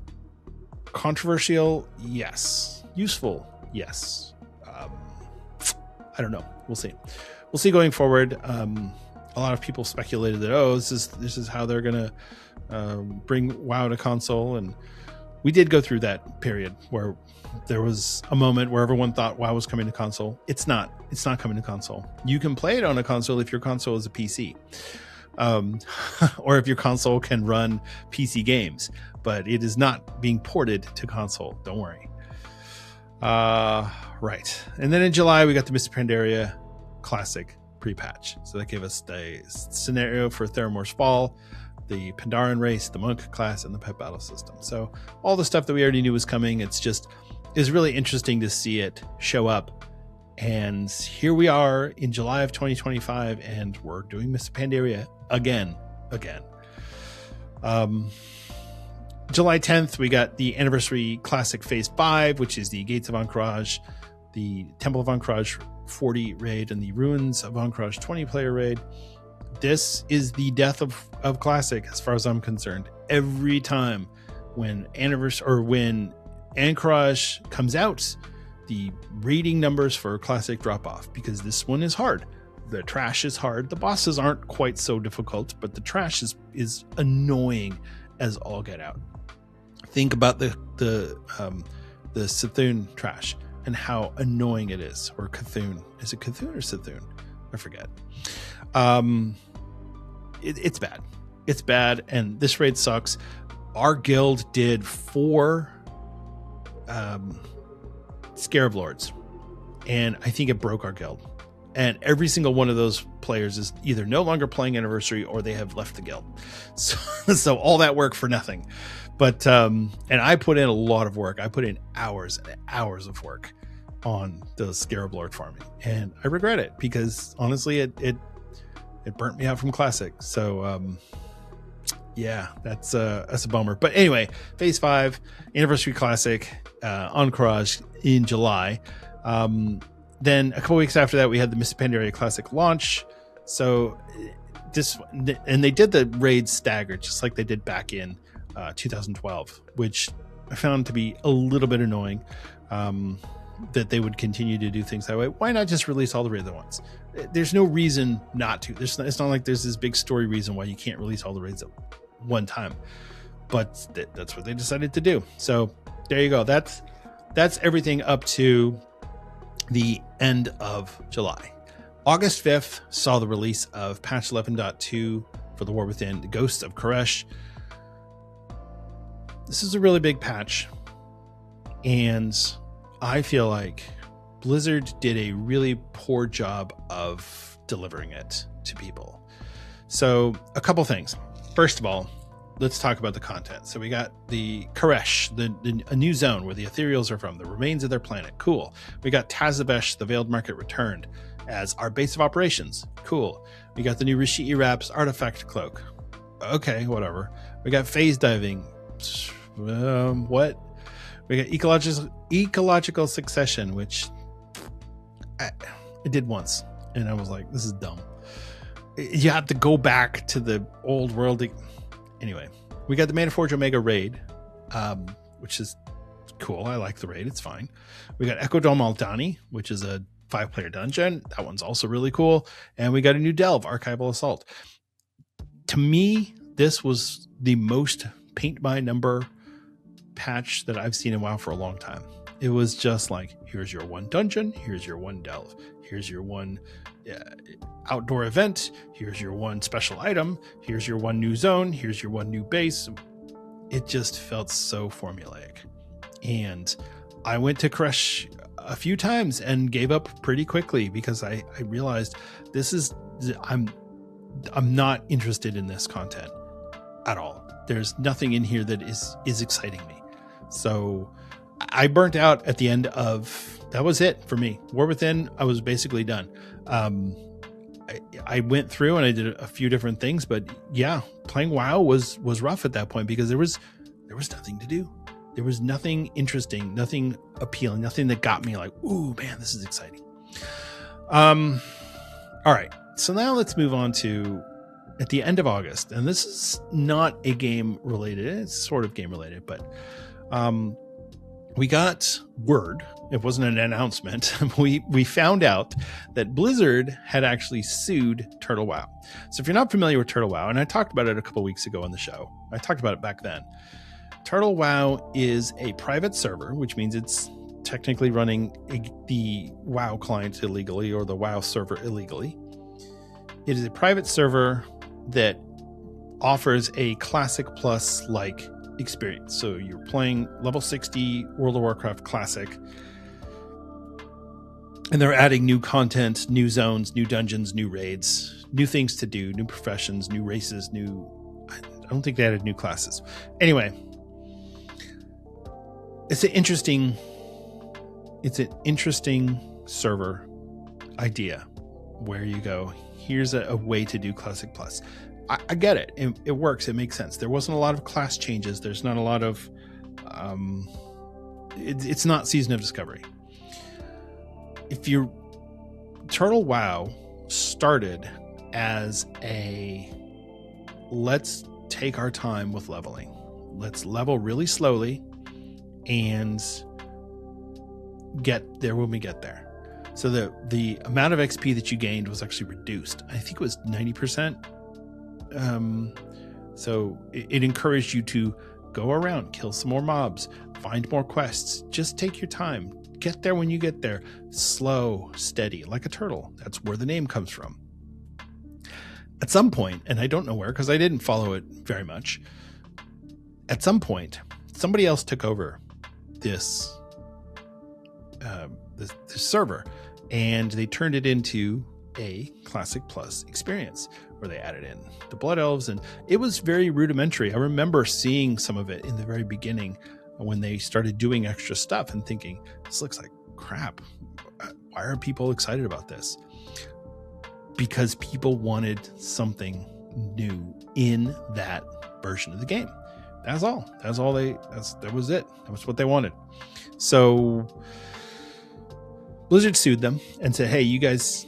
controversial, yes. Useful, yes. I don't know. We'll see. We'll see going forward. A lot of people speculated that, this is how they're going to bring WoW to console. And we did go through that period where there was a moment where everyone thought WoW was coming to console. It's not coming to console. You can play it on a console if your console is a PC. Or if your console can run PC games, but it is not being ported to console. Don't worry. Right. And then in July, we got the Mr. Pandaria Classic pre-patch. So that gave us the scenario for Theramore's Fall, the Pandaren race, the monk class, and the pet battle system. So all the stuff that we already knew was coming. It's really interesting to see it show up. And here we are in July of 2025, and we're doing Mr. Pandaria again. July 10th, we got the Anniversary Classic Phase 5, which is the Gates of Ancrage, the Temple of Ancrage 40 raid, and the Ruins of Ancrage 20-player raid. This is the death of Classic, as far as I'm concerned. Every time when Ancrage comes out, the rating numbers for Classic drop off, because this one is hard. The trash is hard. The bosses aren't quite so difficult, but the trash is annoying as all get out. Think about the Cthulhu trash and how annoying it is. Or Cthulhu. Is it Cthulhu or Cthulhu? I forget. It's bad. It's bad, and this raid sucks. Our guild did 4 Scarab Lords, and I think it broke our guild. And every single one of those players is either no longer playing Anniversary or they have left the guild. So all that work for nothing. But and I put in a lot of work. I put in hours and hours of work on the Scarab Lord farming, and I regret it because honestly, it burnt me out from Classic. So yeah, that's a bummer. But anyway, Phase 5 Anniversary Classic Ancrage in July. Then a couple weeks after that, we had the Miss Pandaria Classic launch. So and they did the raids staggered, just like they did back in 2012, which I found to be a little bit annoying. That they would continue to do things that way. Why not just release all the raids at once? There's no reason not to. It's not like there's this big story reason why you can't release all the raids at one time. But that's what they decided to do. So there you go. That's everything up to the end of July. August 5th saw the release of patch 11.2 for the War Within, the Ghosts of Koresh. This is a really big patch, and I feel like Blizzard did a really poor job of delivering it to people. So a couple things. First of all, let's talk about the content. So we got the Koresh, a new zone where the Ethereals are from, the remains of their planet. Cool. We got Tazabesh, the Veiled Market returned as our base of operations. Cool. We got the new Rishii Wraps artifact cloak. Okay, whatever. We got phase diving. What? We got ecological succession, which I did once, and I was like, this is dumb. You have to go back to the old world. Anyway, we got the Manaforge Omega raid, which is cool. I like the raid. It's fine. We got Echo Dome Aldani, which is a 5-player dungeon. That one's also really cool. And we got a new Delve, Archival Assault. To me, this was the most paint by number patch that I've seen in WoW for a long time. It was just like, here's your one dungeon, here's your one delve, here's your one outdoor event, here's your one special item, here's your one new zone, here's your one new base. It just felt so formulaic. And I went to Koresh a few times and gave up pretty quickly because I realized I'm not interested in this content at all. There's nothing in here that is exciting me. So I burnt out at the end of, that was it for me. War Within, I was basically done. I went through and I did a few different things, but yeah, playing WoW was rough at that point because there was nothing to do. There was nothing interesting, nothing appealing, nothing that got me like, ooh, man, this is exciting. All right. So now let's move on to at the end of August. And this is not a game related. It's sort of game related, but we got word. It wasn't an announcement. We found out that Blizzard had actually sued Turtle WoW. So if you're not familiar with Turtle WoW, and I talked about it a couple weeks ago on the show, I talked about it back then. Turtle WoW is a private server, which means it's technically running the WoW client illegally or the WoW server illegally. It is a private server that offers a Classic Plus like experience. So you're playing level 60 World of Warcraft Classic, and they're adding new content, new zones, new dungeons, new raids, new things to do, new professions, new races, I don't think they added new classes. Anyway, it's an interesting server idea where you go, here's a way to do Classic Plus. I get it. It works. It makes sense. There wasn't a lot of class changes. There's not a lot of it's not Season of Discovery. If you Turtle WoW started as a let's take our time with leveling. Let's level really slowly and get there when we get there. So the amount of XP that you gained was actually reduced. I think it was 90%. So it encouraged you to go around, kill some more mobs, find more quests. Just take your time. Get there when you get there. Slow, steady, like a turtle. That's where the name comes from. At some point, and I don't know where because I didn't follow it very much, at some point, somebody else took over this server, and they turned it into a Classic Plus experience where they added in the Blood Elves, and it was very rudimentary. I remember seeing some of it in the very beginning when they started doing extra stuff and thinking, this looks like crap. Why are people excited about this? Because people wanted something new in that version of the game. That was it. That was what they wanted. So Blizzard sued them and said, hey, you guys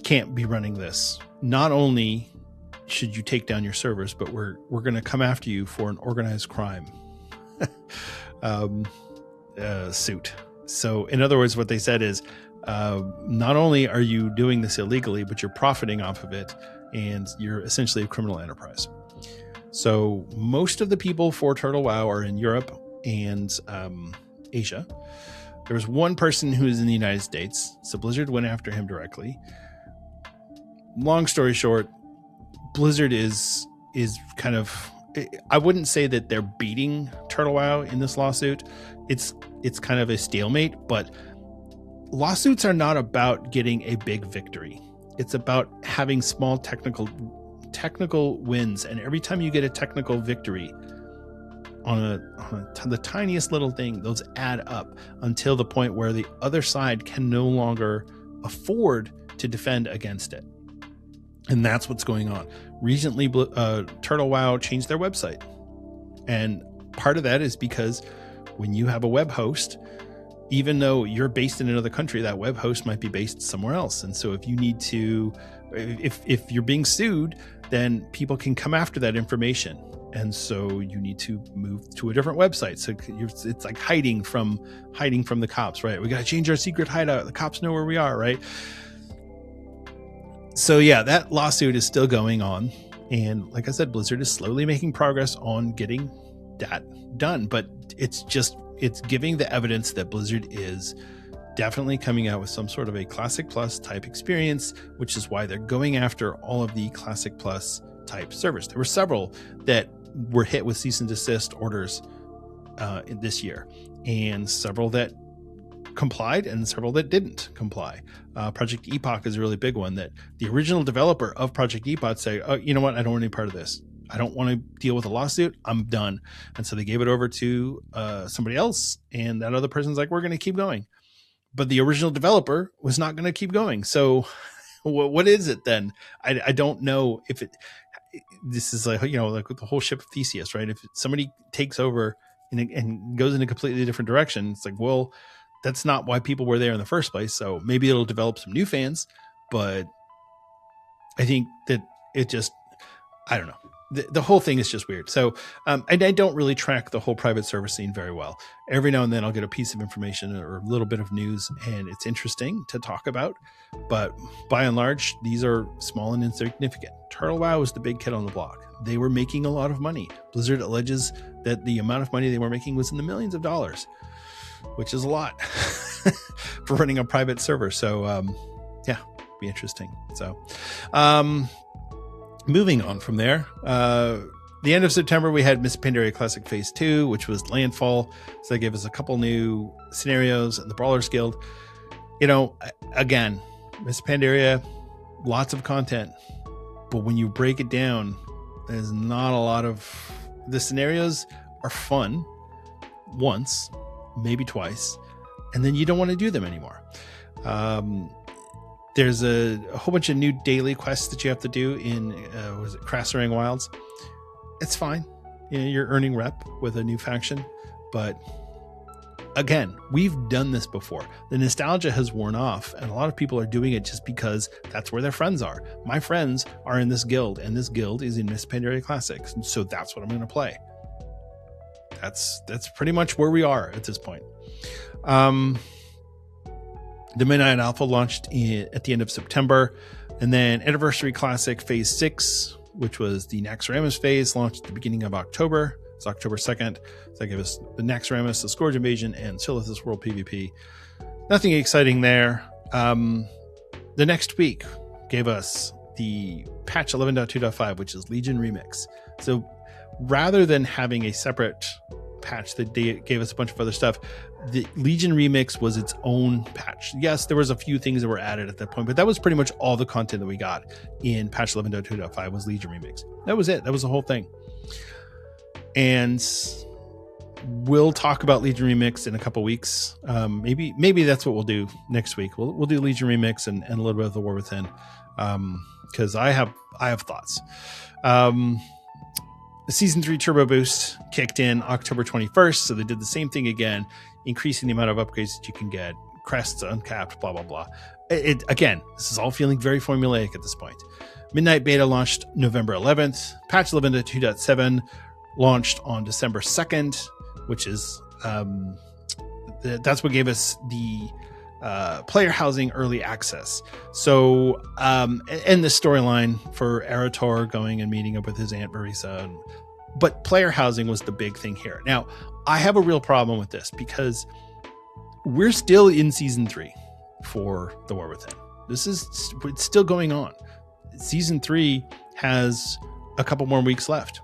can't be running this. Not only should you take down your servers, but we're going to come after you for an organized crime suit. So in other words, what they said is, not only are you doing this illegally, but you're profiting off of it, and you're essentially a criminal enterprise. So most of the people for Turtle WoW are in Europe and Asia. There was one person who is in the United States, so Blizzard went after him directly. Long story short, Blizzard is kind of, I wouldn't say that they're beating Turtle WoW in this lawsuit. It's kind of a stalemate, but lawsuits are not about getting a big victory. It's about having small technical wins, and every time you get a technical victory on the tiniest little thing, those add up until the point where the other side can no longer afford to defend against it. And that's what's going on. Recently, Turtle WoW changed their website, and part of that is because when you have a web host, even though you're based in another country, that web host might be based somewhere else. And so if you need to, if you're being sued, then people can come after that information. And so you need to move to a different website. So it's like hiding from the cops, right? We got to change our secret hideout. The cops know where we are, right? So yeah, that lawsuit is still going on. And like I said, Blizzard is slowly making progress on getting that done. But it's giving the evidence that Blizzard is definitely coming out with some sort of a Classic Plus type experience, which is why they're going after all of the Classic Plus type servers. There were several that were hit with cease and desist orders this year, and several that complied and several that didn't comply. Project Epoch is a really big one, that the original developer of Project Epoch said, oh, you know what? I don't want any part of this. I don't want to deal with a lawsuit. I'm done. And so they gave it over to somebody else, and that other person's like, we're going to keep going. But the original developer was not going to keep going. So what is it then? I don't know if this is like, like with the whole ship of Theseus, right? If somebody takes over and goes in a completely different direction, it's like, well, that's not why people were there in the first place. So maybe it'll develop some new fans, but I think that it just, I don't know. The whole thing is just weird. So I don't really track the whole private server scene very well. Every now and then I'll get a piece of information or a little bit of news, and it's interesting to talk about. But by and large, these are small and insignificant. Turtle WoW was the big kid on the block. They were making a lot of money. Blizzard alleges that the amount of money they were making was in the millions of dollars, which is a lot for running a private server. So yeah, be interesting. So moving on from there, the end of September, we had Miss Pandaria Classic Phase 2, which was Landfall. So they gave us a couple new scenarios and the Brawlers Guild. Again, Miss Pandaria, lots of content. But when you break it down, there's not a lot of... The scenarios are fun once, maybe twice, and then you don't want to do them anymore. There's a whole bunch of new daily quests that you have to do in was it Krasserang Wilds. It's fine. You're earning rep with a new faction, but again, we've done this before. The nostalgia has worn off, and a lot of people are doing it just because that's where their friends are. My friends are in this guild, and this guild is in Miss Pandaria Classics, and so that's what I'm going to play. That's pretty much where we are at this point. The Midnight Alpha launched at the end of September, and then Anniversary Classic Phase 6, which was the Naxxramas phase, launched at the beginning of October. It's October 2nd. So that gave us the Naxxramas, the Scourge Invasion, and Silithus World PvP. Nothing exciting there. The next week gave us the patch 11.2.5, which is Legion Remix. So rather than having a separate patch that gave us a bunch of other stuff, the Legion Remix was its own patch. Yes, there was a few things that were added at that point, but that was pretty much all the content that we got in patch 11.2.5 was Legion Remix. That was it. That was the whole thing. And we'll talk about Legion Remix in a couple weeks. Maybe that's what we'll do next week. We'll do Legion Remix and a little bit of the War Within, because I have thoughts. The Season 3 Turbo Boost kicked in October 21st, so they did the same thing again, increasing the amount of upgrades that you can get, crests uncapped, blah, blah, blah. Again, this is all feeling very formulaic at this point. Midnight Beta launched November 11th. Patch 11.2.7 launched on December 2nd, which is that's what gave us the player housing early access. So and the storyline for Arator going and meeting up with his Aunt Marisa, but player housing was the big thing here. Now I have a real problem with this because we're still in Season 3 for the War Within. It's still going on. Season 3 has a couple more weeks left.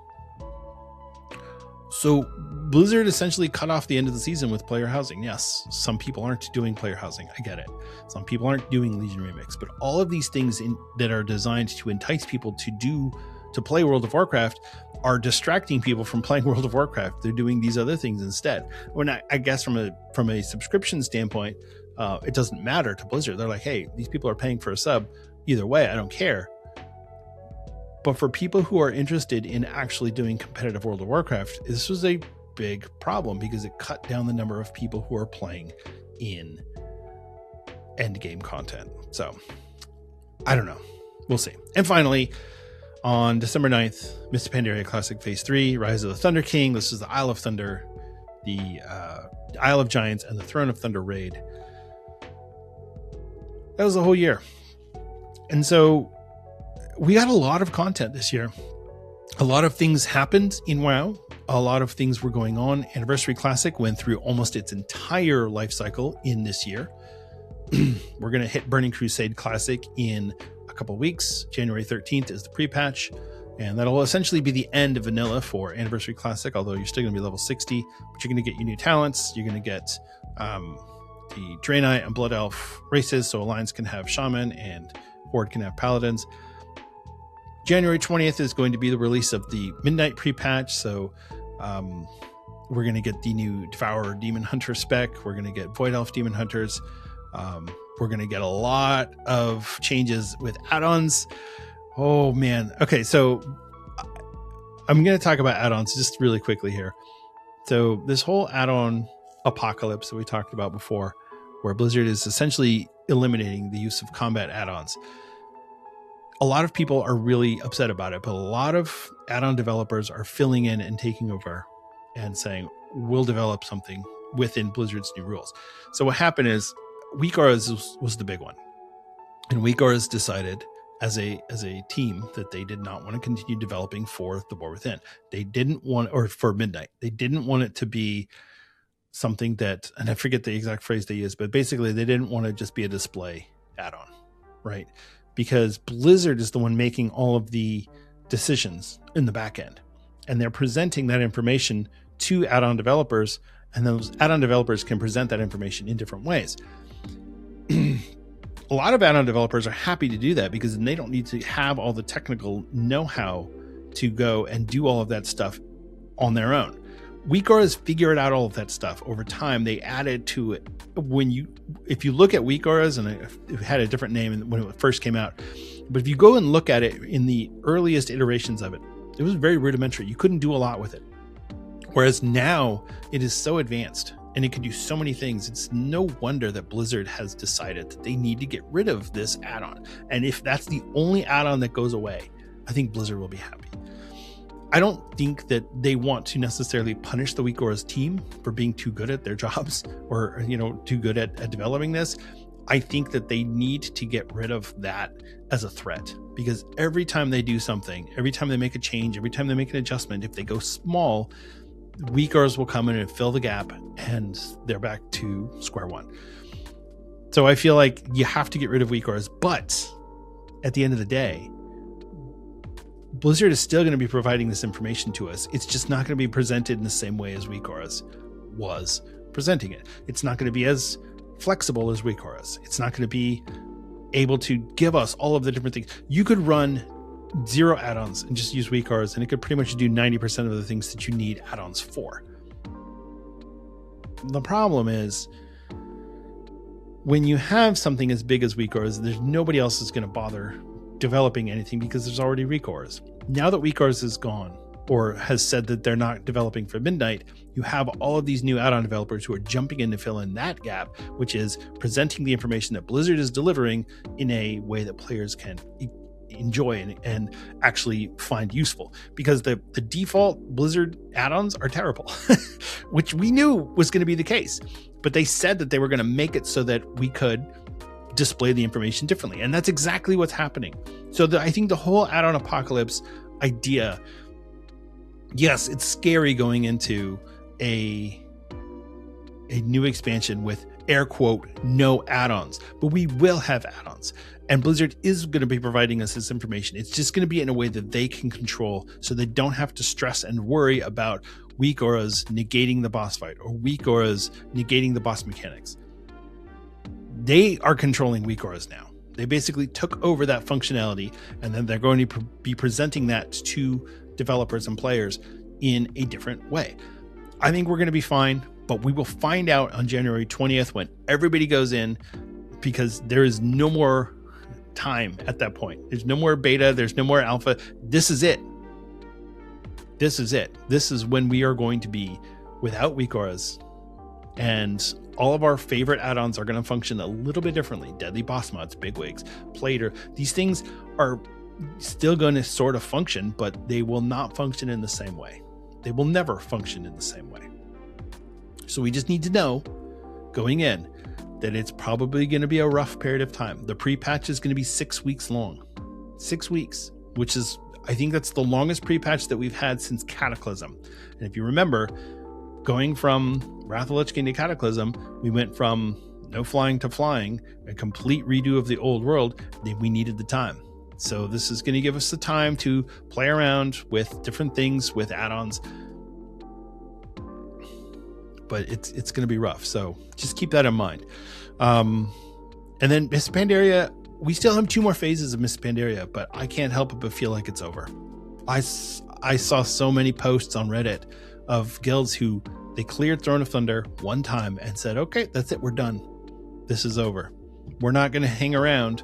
So Blizzard essentially cut off the end of the season with player housing. Yes, some people aren't doing player housing. I get it. Some people aren't doing Legion Remix, but all of these things that are designed to entice people to play World of Warcraft are distracting people from playing World of Warcraft. They're doing these other things instead. When I guess from a subscription standpoint, it doesn't matter to Blizzard. They're like, hey, these people are paying for a sub. Either way, I don't care. But for people who are interested in actually doing competitive World of Warcraft, this was a big problem because it cut down the number of people who are playing in endgame content. So I don't know. We'll see. And finally, on December 9th, Miss Pandaria Classic Phase 3, Rise of the Thunder King. This is the Isle of Thunder, the Isle of Giants, and the Throne of Thunder raid. That was the whole year. And so we got a lot of content this year. A lot of things happened in WoW. A lot of things were going on. Anniversary Classic went through almost its entire life cycle in this year. We're going to hit Burning Crusade Classic in a couple weeks. January 13th is the pre-patch, and that'll essentially be the end of vanilla for Anniversary Classic, although you're still going to be level 60, but you're going to get your new talents. You're going to get the Draenei and Blood Elf races, so Alliance can have Shaman and Horde can have Paladins. January 20th is going to be the release of the Midnight pre-patch, so we're going to get the new Devourer Demon Hunter spec. We're going to get Void Elf Demon Hunters. We're going to get a lot of changes with add-ons. Oh, man. Okay, so I'm going to talk about add-ons just really quickly here. So this whole add-on apocalypse that we talked about before, where Blizzard is essentially eliminating the use of combat add-ons. A lot of people are really upset about it, but a lot of add-on developers are filling in and taking over and saying, we'll develop something within Blizzard's new rules. So what happened is Weak Auras was the big one. And Weak Auras decided as a team that they did not want to continue developing for the War Within. They didn't want, or for Midnight, they didn't want it to be something that, and I forget the exact phrase they used, but basically they didn't want to just be a display add-on, right? Because Blizzard is the one making all of the decisions in the back end. And they're presenting that information to add-on developers, and those add-on developers can present that information in different ways. A lot of add-on developers are happy to do that because then they don't need to have all the technical know-how to go and do all of that stuff on their own. Weak auras figured out all of that stuff over time. They added to it. If you look at weak auras, and it had a different name when it first came out, but if you go and look at it in the earliest iterations of it, it was very rudimentary. You couldn't do a lot with it. Whereas now it is so advanced and it can do so many things. It's no wonder that Blizzard has decided that they need to get rid of this add-on. And if that's the only add-on that goes away, I think Blizzard will be happy. I don't think that they want to necessarily punish the Weak Auras team for being too good at their jobs or, too good at developing this. I think that they need to get rid of that as a threat, because every time they do something, every time they make a change, every time they make an adjustment, if they go small, Weak Auras will come in and fill the gap and they're back to square one. So I feel like you have to get rid of Weak Auras, but at the end of the day, Blizzard is still going to be providing this information to us. It's just not going to be presented in the same way as Weak Auras was presenting it. It's not going to be as flexible as Weak Auras. It's not going to be able to give us all of the different things. You could run 0 add-ons and just use Weak Auras, and it could pretty much do 90% of the things that you need add-ons for. The problem is, when you have something as big as Weak Auras, there's nobody else is going to bother developing anything because there's already Weak Auras. Now that Weak Auras is gone, or has said that they're not developing for Midnight, you have all of these new add-on developers who are jumping in to fill in that gap, which is presenting the information that Blizzard is delivering in a way that players can enjoy and actually find useful. Because the default Blizzard add-ons are terrible, which we knew was going to be the case. But they said that they were going to make it so that we could display the information differently, and that's exactly what's happening. So I think the whole add-on apocalypse idea, yes, it's scary going into a new expansion with air quote no add-ons, but we will have add-ons, and Blizzard is going to be providing us this information. It's just going to be in a way that they can control, so they don't have to stress and worry about Weak Auras negating the boss fight or Weak Auras negating the boss mechanics. They are controlling Weak Auras now. They basically took over that functionality, and then they're going to be presenting that to developers and players in a different way. I think we're going to be fine, but we will find out on January 20th when everybody goes in, because there is no more time at that point. There's no more beta. There's no more alpha. This is it. This is it. This is when we are going to be without Weak Auras, and all of our favorite add-ons are going to function a little bit differently. Deadly boss mods, bigwigs, plater. These things are still going to sort of function, but they will not function in the same way. They will never function in the same way. So we just need to know going in that it's probably going to be a rough period of time. The pre-patch is going to be 6 weeks long. 6 weeks, which is, I think that's the longest pre-patch that we've had since Cataclysm. And if you remember, going from Wrath of the Lich King to Cataclysm, we went from no flying to flying, a complete redo of the old world. We needed the time. So this is going to give us the time to play around with different things, with add-ons. But it's going to be rough. So just keep that in mind. And then Miss Pandaria, we still have 2 more phases of Miss Pandaria, but I can't help but feel like it's over. I saw so many posts on Reddit of guilds who they cleared Throne of Thunder one time and said, okay, that's it, we're done. This is over. We're not going to hang around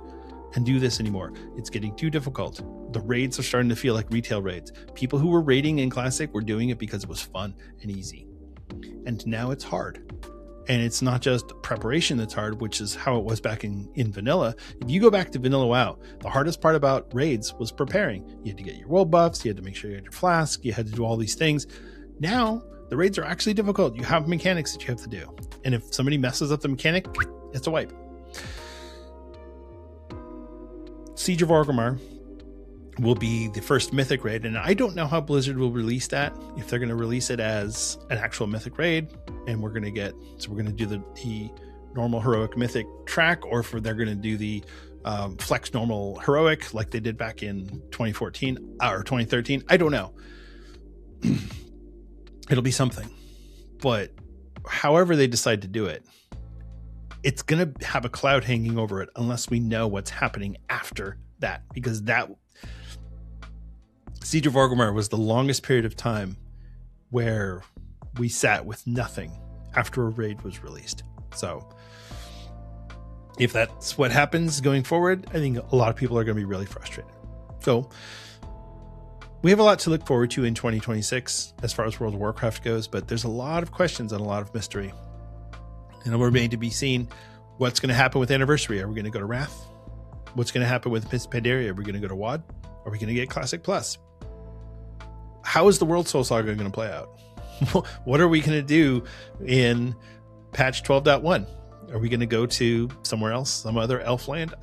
and do this anymore. It's getting too difficult. The raids are starting to feel like retail raids. People who were raiding in Classic were doing it because it was fun and easy. And now it's hard. And it's not just preparation that's hard, which is how it was back in Vanilla. If you go back to Vanilla WoW, the hardest part about raids was preparing. You had to get your world buffs, you had to make sure you had your flask, you had to do all these things. Now, the raids are actually difficult. You have mechanics that you have to do. And if somebody messes up the mechanic, it's a wipe. Siege of Orgrimmar will be the first mythic raid, and I don't know how Blizzard will release that. If they're going to release it as an actual mythic raid, and we're going to do the normal heroic mythic track, or if they're going to do the flex normal heroic like they did back in 2014 or 2013. I don't know. It'll be something, but however they decide to do it, it's going to have a cloud hanging over it unless we know what's happening after that, because that Siege of Orgrimmar was the longest period of time where we sat with nothing after a raid was released. So if that's what happens going forward, I think a lot of people are going to be really frustrated. So we have a lot to look forward to in 2026 as far as World of Warcraft goes, but there's a lot of questions and a lot of mystery. And we're made to be seen what's going to happen with Anniversary. Are we going to go to Wrath? What's going to happen with Pandaria? Are we going to go to WoD? Are we going to get Classic Plus? How is the World Soul Saga going to play out? What are we going to do in patch 12.1? Are we going to go to somewhere else, some other elf land?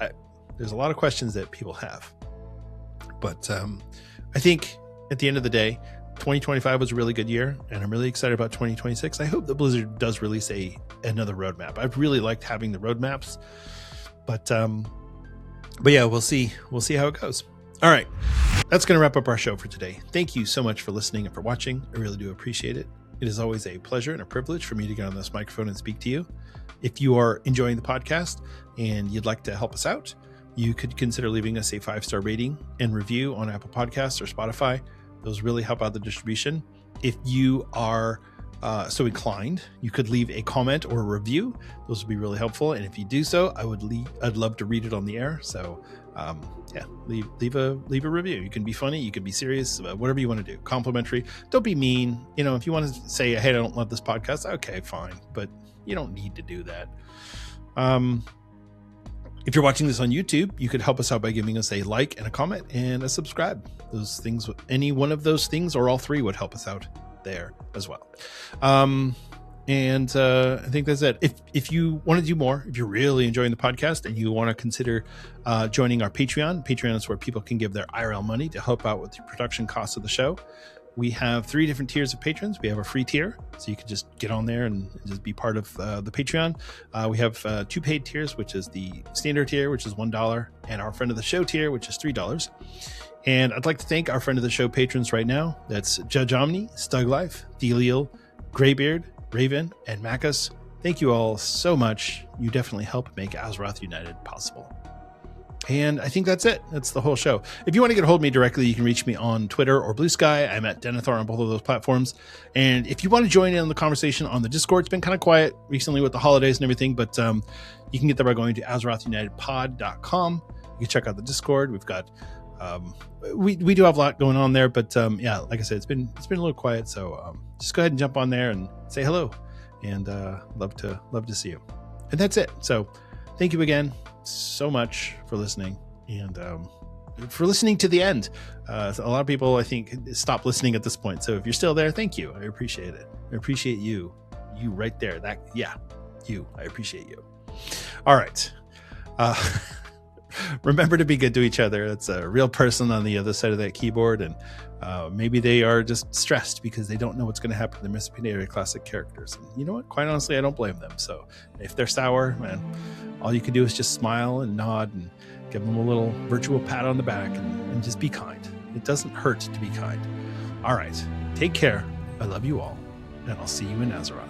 There's a lot of questions that people have. But I think at the end of the day, 2025 was a really good year, and I'm really excited about 2026. I hope that Blizzard does release another roadmap. I've really liked having the roadmaps, but yeah, we'll see. We'll see how it goes. All right, that's going to wrap up our show for today. Thank you so much for listening and for watching. I really do appreciate it. It is always a pleasure and a privilege for me to get on this microphone and speak to you. If you are enjoying the podcast and you'd like to help us out, you could consider leaving us a 5-star rating and review on Apple Podcasts or Spotify. Those really help out the distribution. If you are so inclined, you could leave a comment or a review. Those would be really helpful. And if you do so, I'd love to read it on the air. So yeah, leave a review. You can be funny, you can be serious, whatever you want to do. Complimentary. Don't be mean. You know, if you want to say, hey, I don't love this podcast, okay, fine. But you don't need to do that. If you're watching this on YouTube, you could help us out by giving us a like and a comment and a subscribe. Those things, any one of those things or all three would help us out there as well. I think that's it. If you want to do more, if you're really enjoying the podcast and you want to consider joining our Patreon is where people can give their IRL money to help out with the production costs of the show. We have 3 different tiers of patrons. We have a free tier, so you can just get on there and just be part of the Patreon. We have 2 paid tiers, which is the standard tier, which is $1, and our friend of the show tier, which is $3. And I'd like to thank our friend of the show patrons right now. That's Judge Omni, Stug Life, Delial, Greybeard, Raven, and Macus. Thank you all so much. You definitely help make Azeroth United possible. And I think that's it. That's the whole show. If you want to get a hold of me directly, you can reach me on Twitter or Blue Sky. I'm at Denethar on both of those platforms. And if you want to join in on the conversation on the Discord, it's been kind of quiet recently with the holidays and everything, but you can get there by going to AzerothUnitedPod.com. You can check out the Discord. We've got we do have a lot going on there, but yeah, like I said, it's been a little quiet. So just go ahead and jump on there and say hello, and love to see you. And that's it. So thank you again so much for listening, and for listening to the end. A lot of people, I think, stop listening at this point. So if you're still there, thank you. I appreciate it. I appreciate you right there. I appreciate you. All right. Remember to be good to each other. It's a real person on the other side of that keyboard, and maybe they are just stressed because they don't know what's going to happen to their Miss Pandaria classic characters. And you know what? Quite honestly, I don't blame them. So if they're sour, man, all you can do is just smile and nod and give them a little virtual pat on the back and just be kind. It doesn't hurt to be kind. All right. Take care. I love you all, and I'll see you in Azeroth.